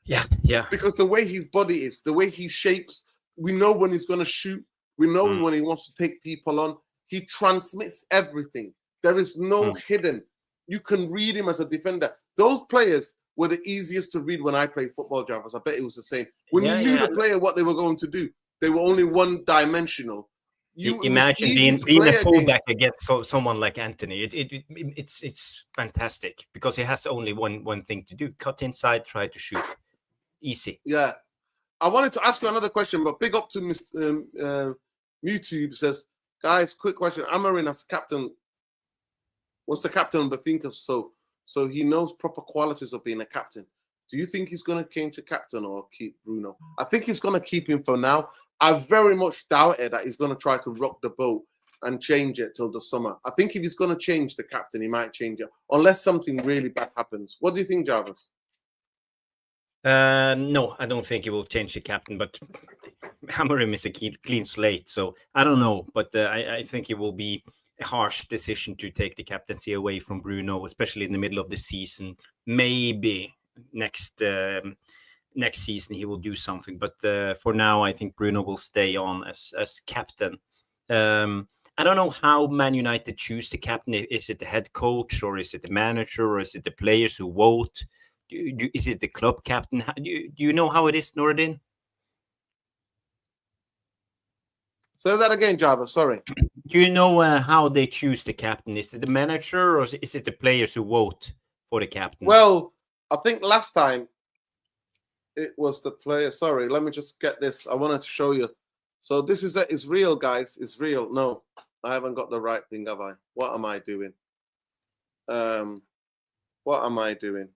Yeah. Because the way his body is, the way he shapes, we know when he's going to shoot. We know when he wants to take people on. He transmits everything. There is no hidden. You can read him as a defender. Those players were the easiest to read when I played football, Jarvis. I bet it was the same. When you knew the player what they were going to do, they were only one-dimensional. You imagine being a fullback against someone like Antony. It's fantastic, because he has only one thing to do: cut inside, try to shoot. Easy. Yeah. I wanted to ask you another question, but big up to Mr. YouTube says, guys, quick question. Amorim as captain was the captain of Breifing, so he knows proper qualities of being a captain. Do you think he's going to change to captain or keep Bruno? I think he's going to keep him for now. I very much doubted that he's going to try to rock the boat and change it till the summer. I think if he's going to change the captain, he might change it, unless something really bad happens. What do you think, Jarvis? No, I don't think he will change the captain, but Amorim is a clean slate, so I don't know. But I think it will be a harsh decision to take the captaincy away from Bruno, especially in the middle of the season. Maybe next season he will do something, but for now I think Bruno will stay on as captain. I don't know how Man United choose the captain. Is it the head coach, or is it the manager, or is it the players who vote? Is it the club captain? Do you know how it is, Nordin? Say that again, Jarvis. Sorry. Do you know how they choose the captain? Is it the manager, or is it the players who vote for the captain? Well, I think last time it was the player. Sorry, let me just get this. I wanted to show you. So this is it's real, guys. It's real. No, I haven't got the right thing, have I? What am I doing? What am I doing?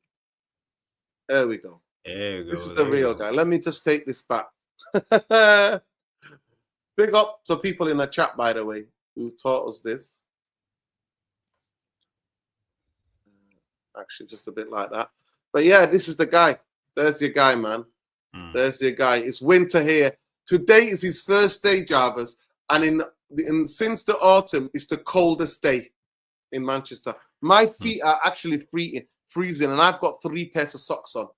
There we go. There you go. This is the real guy. Let me just take this back. Big up to people in the chat, by the way, who taught us this. Actually, just a bit like that. But yeah, this is the guy. There's your guy, man. There's your guy. It's winter here. Today is his first day, Jarvis, and since the autumn, it's the coldest day in Manchester. My feet are actually freezing, and I've got 3 pairs of socks on.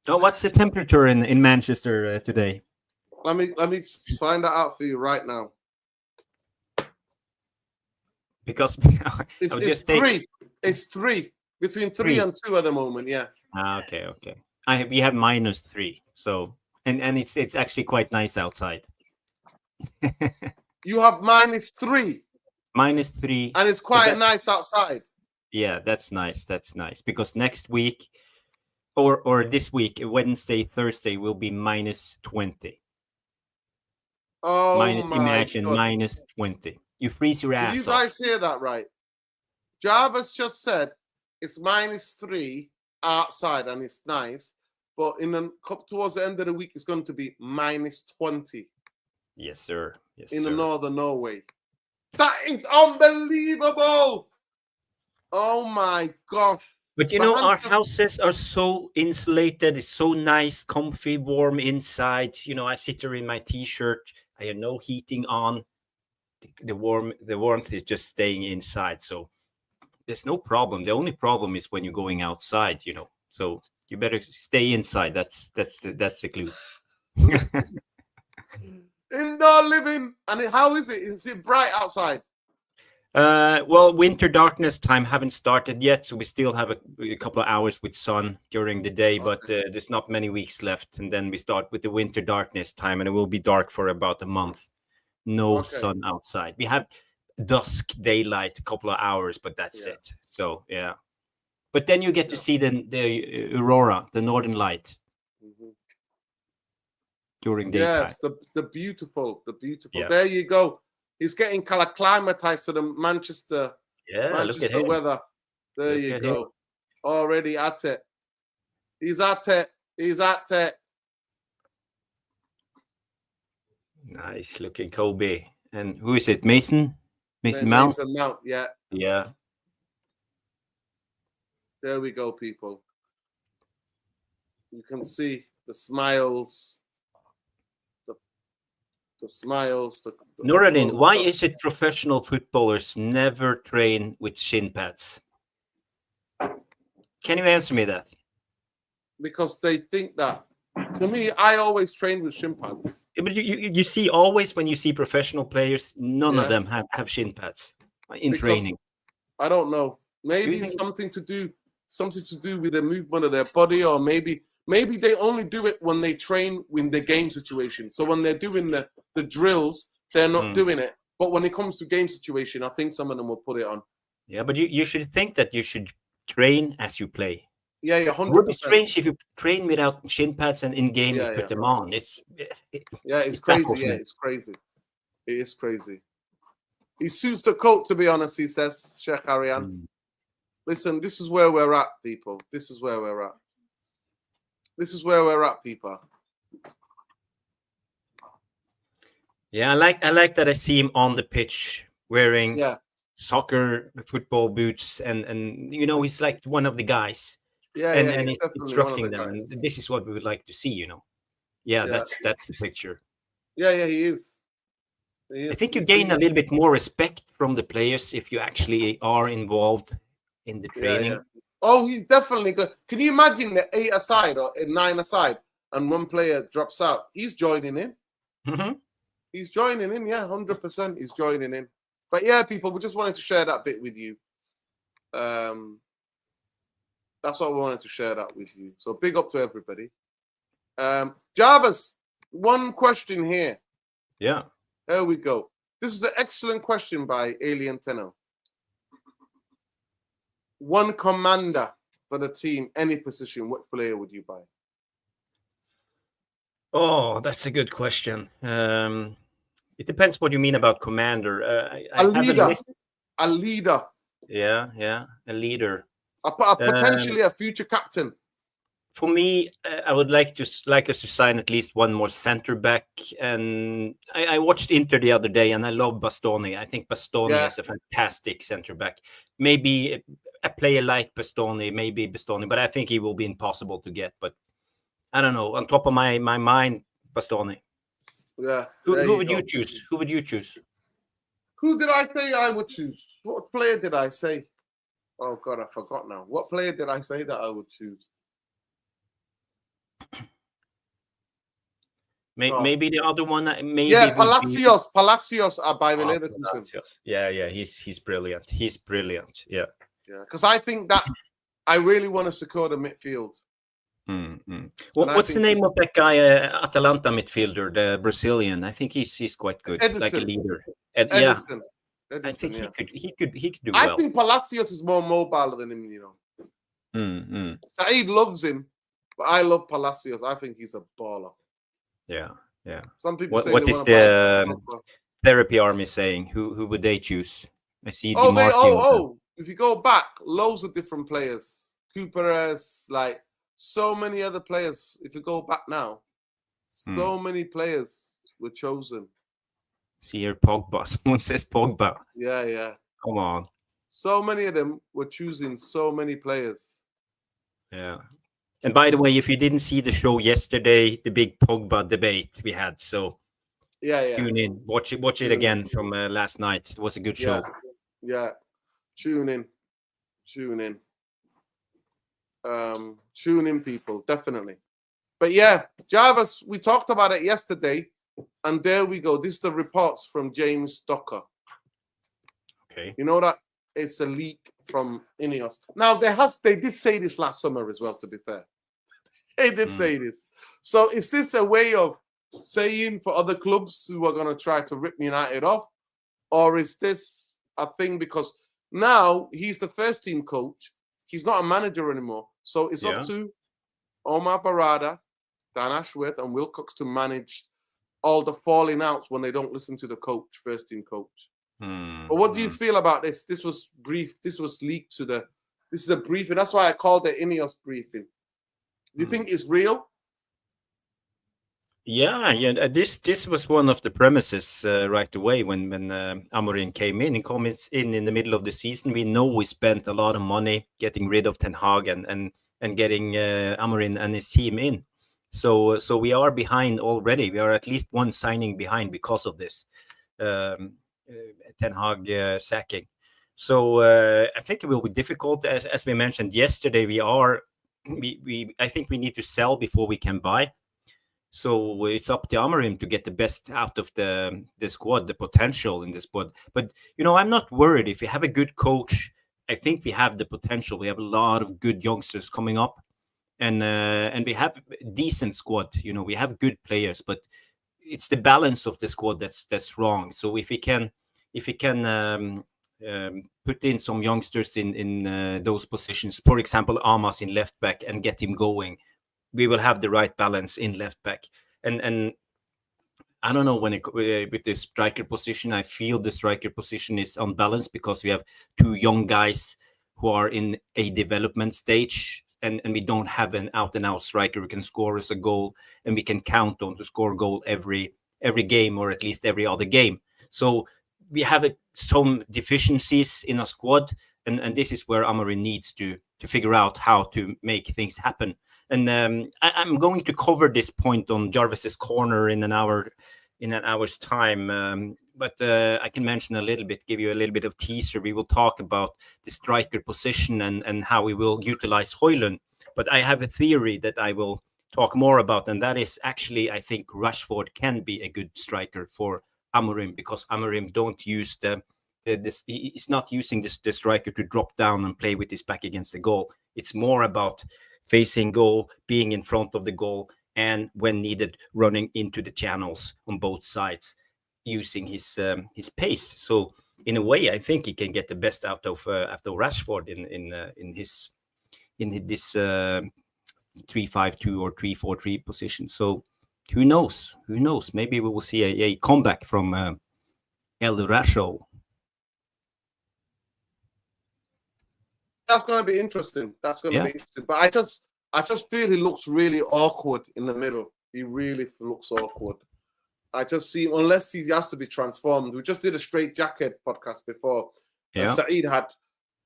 Oh, what's the temperature in Manchester today? Let me find that out for you right now. Because it's 3. It's 3. Between 3 and 2 at the moment, yeah. Okay. We have -3, so and it's actually quite nice outside. You have -3. -3, and it's quite nice outside. Yeah, that's nice. That's nice, because next week, or this week, Wednesday, Thursday, will be -20. Oh, imagine, God. -20. You freeze your ass off. Did you guys hear that right? Jarvis just said it's -3 outside and it's nice, but towards the end of the week it's going to be -20 Yes, sir. Yes, in the sir. northern Norway. That is unbelievable! Oh my gosh! But our houses are so insulated. It's so nice, comfy, warm inside. I sit here in my t-shirt. I have no heating on. The warmth is just staying inside. So there's no problem. The only problem is when you're going outside. So you better stay inside. That's the clue. Indoor living. And how is it? Is it bright outside? Well, winter darkness time haven't started yet, so we still have a couple of hours with sun during the day, but there's not many weeks left, and then we start with the winter darkness time, and it will be dark for about a month. No sun outside. We have dusk daylight a couple of hours, but that's it. So yeah, but then you get to see the aurora, the northern light, during daytime. Yes, the beautiful. Yeah. There you go. He's getting kind of acclimatized to the Manchester weather. There you go. Him. Already at it. He's at it. Nice looking Kobe. And who is it? Mason Mount? Mason Mount, yeah. Yeah. There we go, people. You can see the smiles. The smiles. Noradin, why is it professional footballers never train with shin pads? Can you answer me that? Because they think that. To me, I always train with shin pads. But you see, always when you see professional players, none of them have shin pads in training. I don't know. Maybe it's something to do with the movement of their body, or maybe they only do it when they train in the game situation. So when they're doing the drills, they're not doing it. But when it comes to game situation, I think some of them will put it on. Yeah, but you should think that you should train as you play. Yeah, 100%. It would be strange if you train without shin pads and in game you put them on. It's crazy. Yeah, it's crazy. It is crazy. He suits the coat, to be honest, he says, Sheikh Arian. Listen, this is where we're at, people. This is where we're at, people. Yeah, I like that I see him on the pitch wearing football boots, and he's like one of the guys. And he's instructing them, and this is what we would like to see. That's the picture. Yeah, he is. I think you gain a little bit more respect from the players if you actually are involved in the training. Yeah. Oh, he's definitely good. Can you imagine the 8 aside or 9 aside, and one player drops out? He's joining in. Mm-hmm. He's joining in, 100%. He's joining in. But yeah, people, we just wanted to share that bit with you. That's what we wanted to share that with you. So big up to everybody. Jarvis, one question here. Yeah. There we go. This is an excellent question by Alien Tenno. One commander for the team, any position, what player would you buy? Oh, that's a good question. It depends what you mean about commander. A leader. Yeah, a leader. Potentially a future captain. For me, I would like us to sign at least one more center back. And I watched Inter the other day, and I love Bastoni. I think Bastoni is a fantastic center back. Maybe a player like Bastoni, but I think he will be impossible to get. But I don't know. On top of my mind, Bastoni. Yeah. Who would you choose? Who would you choose? Who did I say I would choose? What player did I say? Oh God, I forgot now. What player did I say that I would choose? Maybe the other one. Palacios. Palacios are by the Leverkusen. Yeah. He's brilliant. He's brilliant. Yeah. Because I think that I really want to secure the midfield. What's the name of that guy, Atalanta midfielder, the Brazilian? I think he's quite good, Edison. like a leader. Edison, I think he could do well. I think Palacios is more mobile than him. Saeed loves him, but I love Palacios. I think he's a baller. Yeah. Some people say what is the therapy army saying? Who would they choose? I see. if you go back, loads of different players. Cooperes, like so many other players. If you go back now, so many players were chosen. See here, Pogba. Someone says Pogba. Yeah. Come on. So many of them were choosing so many players. Yeah. And by the way, if you didn't see the show yesterday, the big Pogba debate we had, so tune in, watch it again from last night. It was a good show. Yeah, tune in. Tune in, people, definitely. But yeah, Jarvis, we talked about it yesterday, and there we go. This is the reports from James Docker. Okay. You know that it's a leak from Ineos. Now they did say this last summer as well, to be fair. They did say this. So is this a way of saying for other clubs who are going to try to rip United off? Or is this a thing because now he's the first team coach. He's not a manager anymore. So it's up to Omar Barada, Dan Ashworth, and Will Cox to manage all the falling outs when they don't listen to the coach, first team coach. But what do you feel about this? This was brief. This was leaked to the. This is a briefing. That's why I called it Ineos briefing. Do you think it's real? Yeah. This was one of the premises right away when Amorim came in. He comes in the middle of the season. We know we spent a lot of money getting rid of Ten Hag and getting Amorim and his team in. So we are behind already. We are at least one signing behind because of this Ten Hag sacking. So I think it will be difficult. As we mentioned yesterday, I think we need to sell before we can buy. So it's up to Amorim to get the best out of the squad, the potential in the squad. But I'm not worried. If we have a good coach, I think we have the potential. We have a lot of good youngsters coming up, and we have a decent squad. We have good players, but it's the balance of the squad that's wrong. So if we can put in some youngsters in those positions, for example, Amas in left back, and get him going, we will have the right balance in left back. And I don't know with the striker position, I feel the striker position is unbalanced because we have two young guys who are in a development stage, and we don't have an out-and-out striker who can score us a goal, and we can count on to score a goal every game, or at least every other game. So we have some deficiencies in our squad, and this is where Amorim needs to figure out how to make things happen. And I'm going to cover this point on Jarvis's Corner in an hour's time. But I can mention a little bit, give you a little bit of teaser. We will talk about the striker position and how we will utilize Højlund. But I have a theory that I will talk more about, and that is actually, I think Rashford can be a good striker for Amorim, because Amorim don't use he's not using the striker to drop down and play with his back against the goal. It's more about facing goal, being in front of the goal, and when needed, running into the channels on both sides, using his pace. So in a way, I think he can get the best out of Rashford in this 3-5-2 or 3-4-3 position. So who knows? Maybe we will see a comeback from El Rasho. That's going to be interesting. But I just feel he looks really awkward in the middle. He really looks awkward. I just see, unless he has to be transformed. We just did a Straight Jacket podcast before. Yeah. Saeed had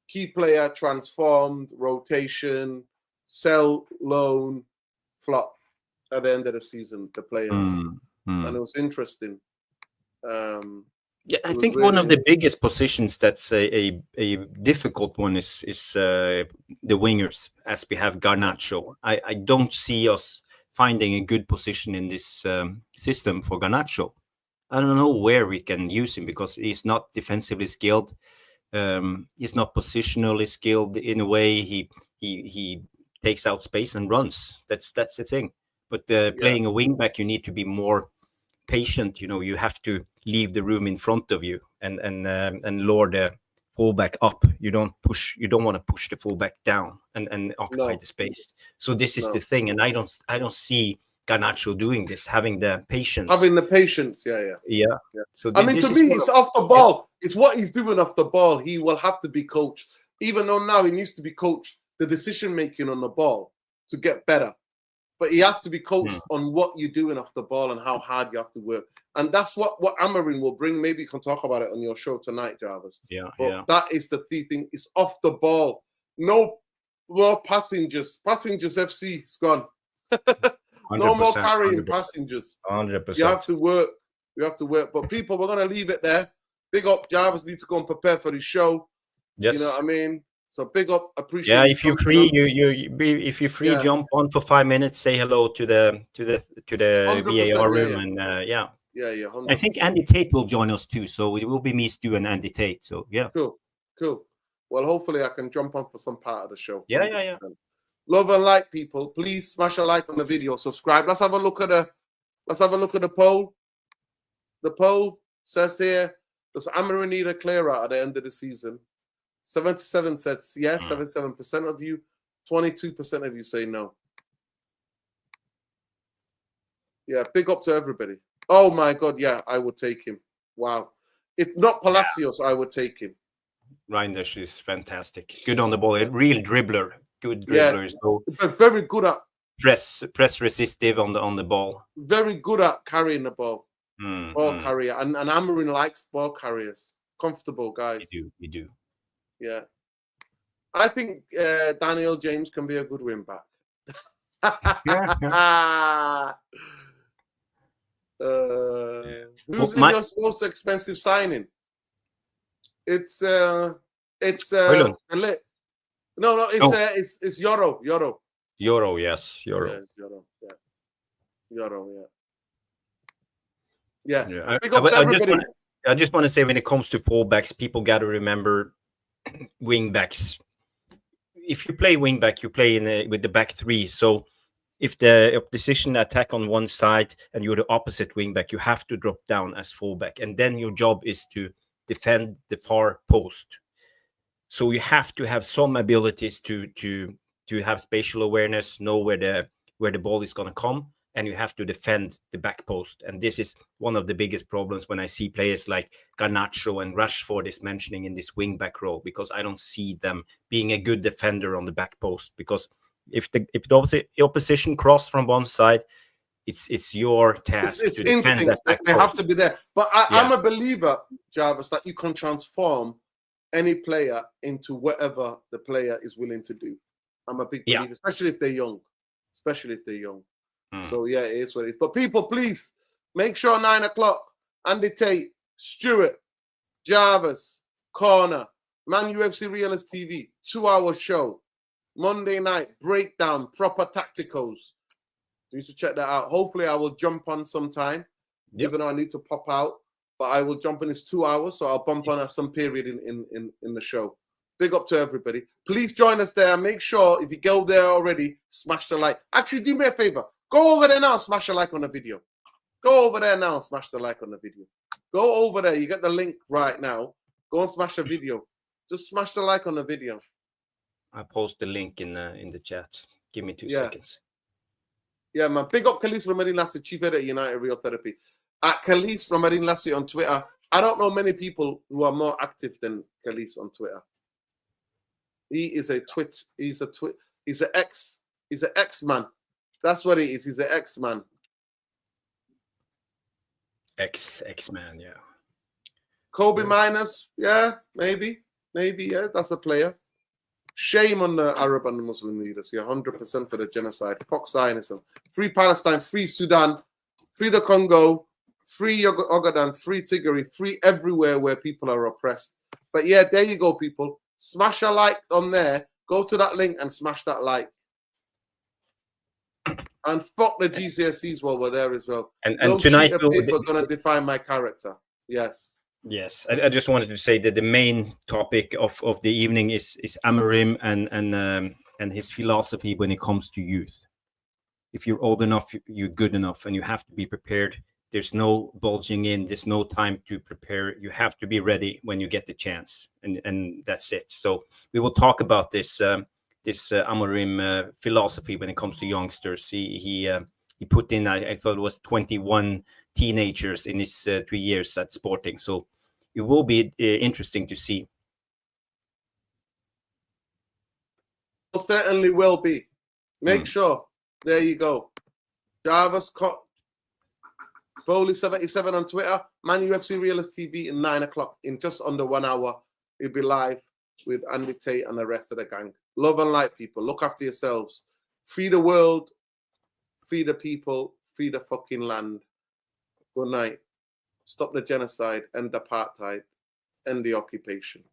key player, transformed, rotation, sell, loan, flop at the end of the season, the players. And it was interesting. Yeah, I think one of the biggest positions that's a difficult one is the wingers, as we have Garnacho. I don't see us finding a good position in this system for Garnacho. I don't know where we can use him, because he's not defensively skilled. He's not positionally skilled in a way. He takes out space and runs. That's the thing. But playing a wing back, you need to be more patient. You have to leave the room in front of you and lower the fullback up. You don't want to push the fullback down and occupy the space. So this is the thing, and I don't see Garnacho doing this, having the patience. Yeah. So to me, it's off the ball. It's what he's doing off the ball. He will have to be coached. Even though now he needs to be coached the decision making on the ball to get better. But he has to be coached on what you're doing off the ball and how hard you have to work. And that's what Amorim will bring. Maybe you can talk about it on your show tonight, Jarvis. But that is the key thing. It's off the ball. No more passengers. Passengers FC is gone. No more carrying 100%, passengers. 100%. You have to work. You have to work. But people, we're going to leave it there. Big up Jarvis. Need to go and prepare for the show. Yes. You know what I mean? So big up, appreciate. Yeah, if you're free, if you're free, jump on for 5 minutes, say hello to the VAR room, and yeah, 100%. I think Andy Tate will join us too, so it will be me, Stu, and Andy Tate. So yeah, cool. Well, hopefully I can jump on for some part of the show. 100%. Yeah. Love and like, people. Please smash a like on the video, subscribe. Let's have a look at the poll. The poll says here, does Amorim need a clear out at the end of the season? 77 says yes, 77% of you, 22% of you say no. Yeah, big up to everybody. Oh my God, yeah, I would take him. Wow. If not Palacios, I would take him. Reinders is fantastic. Good on the ball. A real dribbler. Good dribbler. Yeah, so very good at press resistive on the ball. Very good at carrying the ball. Ball carrier. And Amorim likes ball carriers. Comfortable guys. You do. Yeah. I think Daniel James can be a good win back. Who's your most expensive signing? It's No, it's Euro. Euro, yes. Euro. Yeah, it's Euro. Yeah. I just want to say, when it comes to fullbacks, people got to remember wing backs. If you play wing back, you play with the back three. So if the opposition attack on one side and you're the opposite wing back, you have to drop down as fullback, and then your job is to defend the far post. So you have to have some abilities to have spatial awareness, know where the ball is going to come, and you have to defend the back post. And this is one of the biggest problems when I see players like Garnacho and Rashford is mentioning in this wing back role, because I don't see them being a good defender on the back post. Because if the opposition cross from one side, it's your task to defend that back They post. have to be there. But I'm a believer, Jarvis, that you can transform any player into whatever the player is willing to do. I'm a big believer, especially if they're young. So yeah, it is what it is. But people, please make sure 9 o'clock, Andy Tate, Stewart, Jarvis, Corner, Man UFC Realist TV, 2-hour show, Monday night, breakdown, proper tacticals. You should check that out. Hopefully I will jump on sometime, even though I need to pop out. But I will jump in. It's 2 hours, so I'll bump on at some period in the show. Big up to everybody. Please join us there. Make sure, if you go there already, smash the like. Actually, do me a favor. Go over there now, smash a like on the video. Go over there now, smash the like on the video. Go over there. You get the link right now. Go and smash the video. Just smash the like on the video. I post the link in the chat. Give me 2 seconds. Yeah, man. Big up Khalees Ramadin Lassie, Chief Editor, United Real Therapy. At Khalees Ramadin Lassie on Twitter. I don't know many people who are more active than Khalees on Twitter. He is a He's an X-man. That's what he is. He's an X-man. X-man, yeah. Kobe Miners, maybe, that's a player. Shame on the Arab and the Muslim leaders. 100% for the genocide. Fuck Zionism. Free Palestine, free Sudan, free the Congo, free Ogaden, free Tigray, free everywhere where people are oppressed. But yeah, there you go, people. Smash a like on there. Go to that link and smash that like. And fuck the GCSEs while we're there as well. And no tonight sheet of paper gonna define my character. Yes. Yes, I just wanted to say that the main topic of the evening is Amorim and his philosophy when it comes to youth. If you're old enough, you're good enough, and you have to be prepared. There's no bulging in. There's no time to prepare. You have to be ready when you get the chance, and that's it. So we will talk about this Amorim philosophy when it comes to youngsters. He put in, I thought it was 21 teenagers in his 3 years at Sporting. So it will be interesting to see. certainly will be. Make sure. There you go. Jarvis Bowley77 on Twitter. Man UFC Realist TV in 9 o'clock. In just under 1 hour, it'll be live with Andy Tate and the rest of the gang. Love and light, people. Look after yourselves. Free the world. Free the people. Free the fucking land. Good night. Stop the genocide. End apartheid. End the occupation.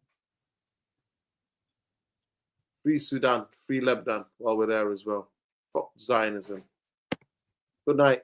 Free Sudan. Free Lebanon while we're there as well. Fuck Zionism. Good night.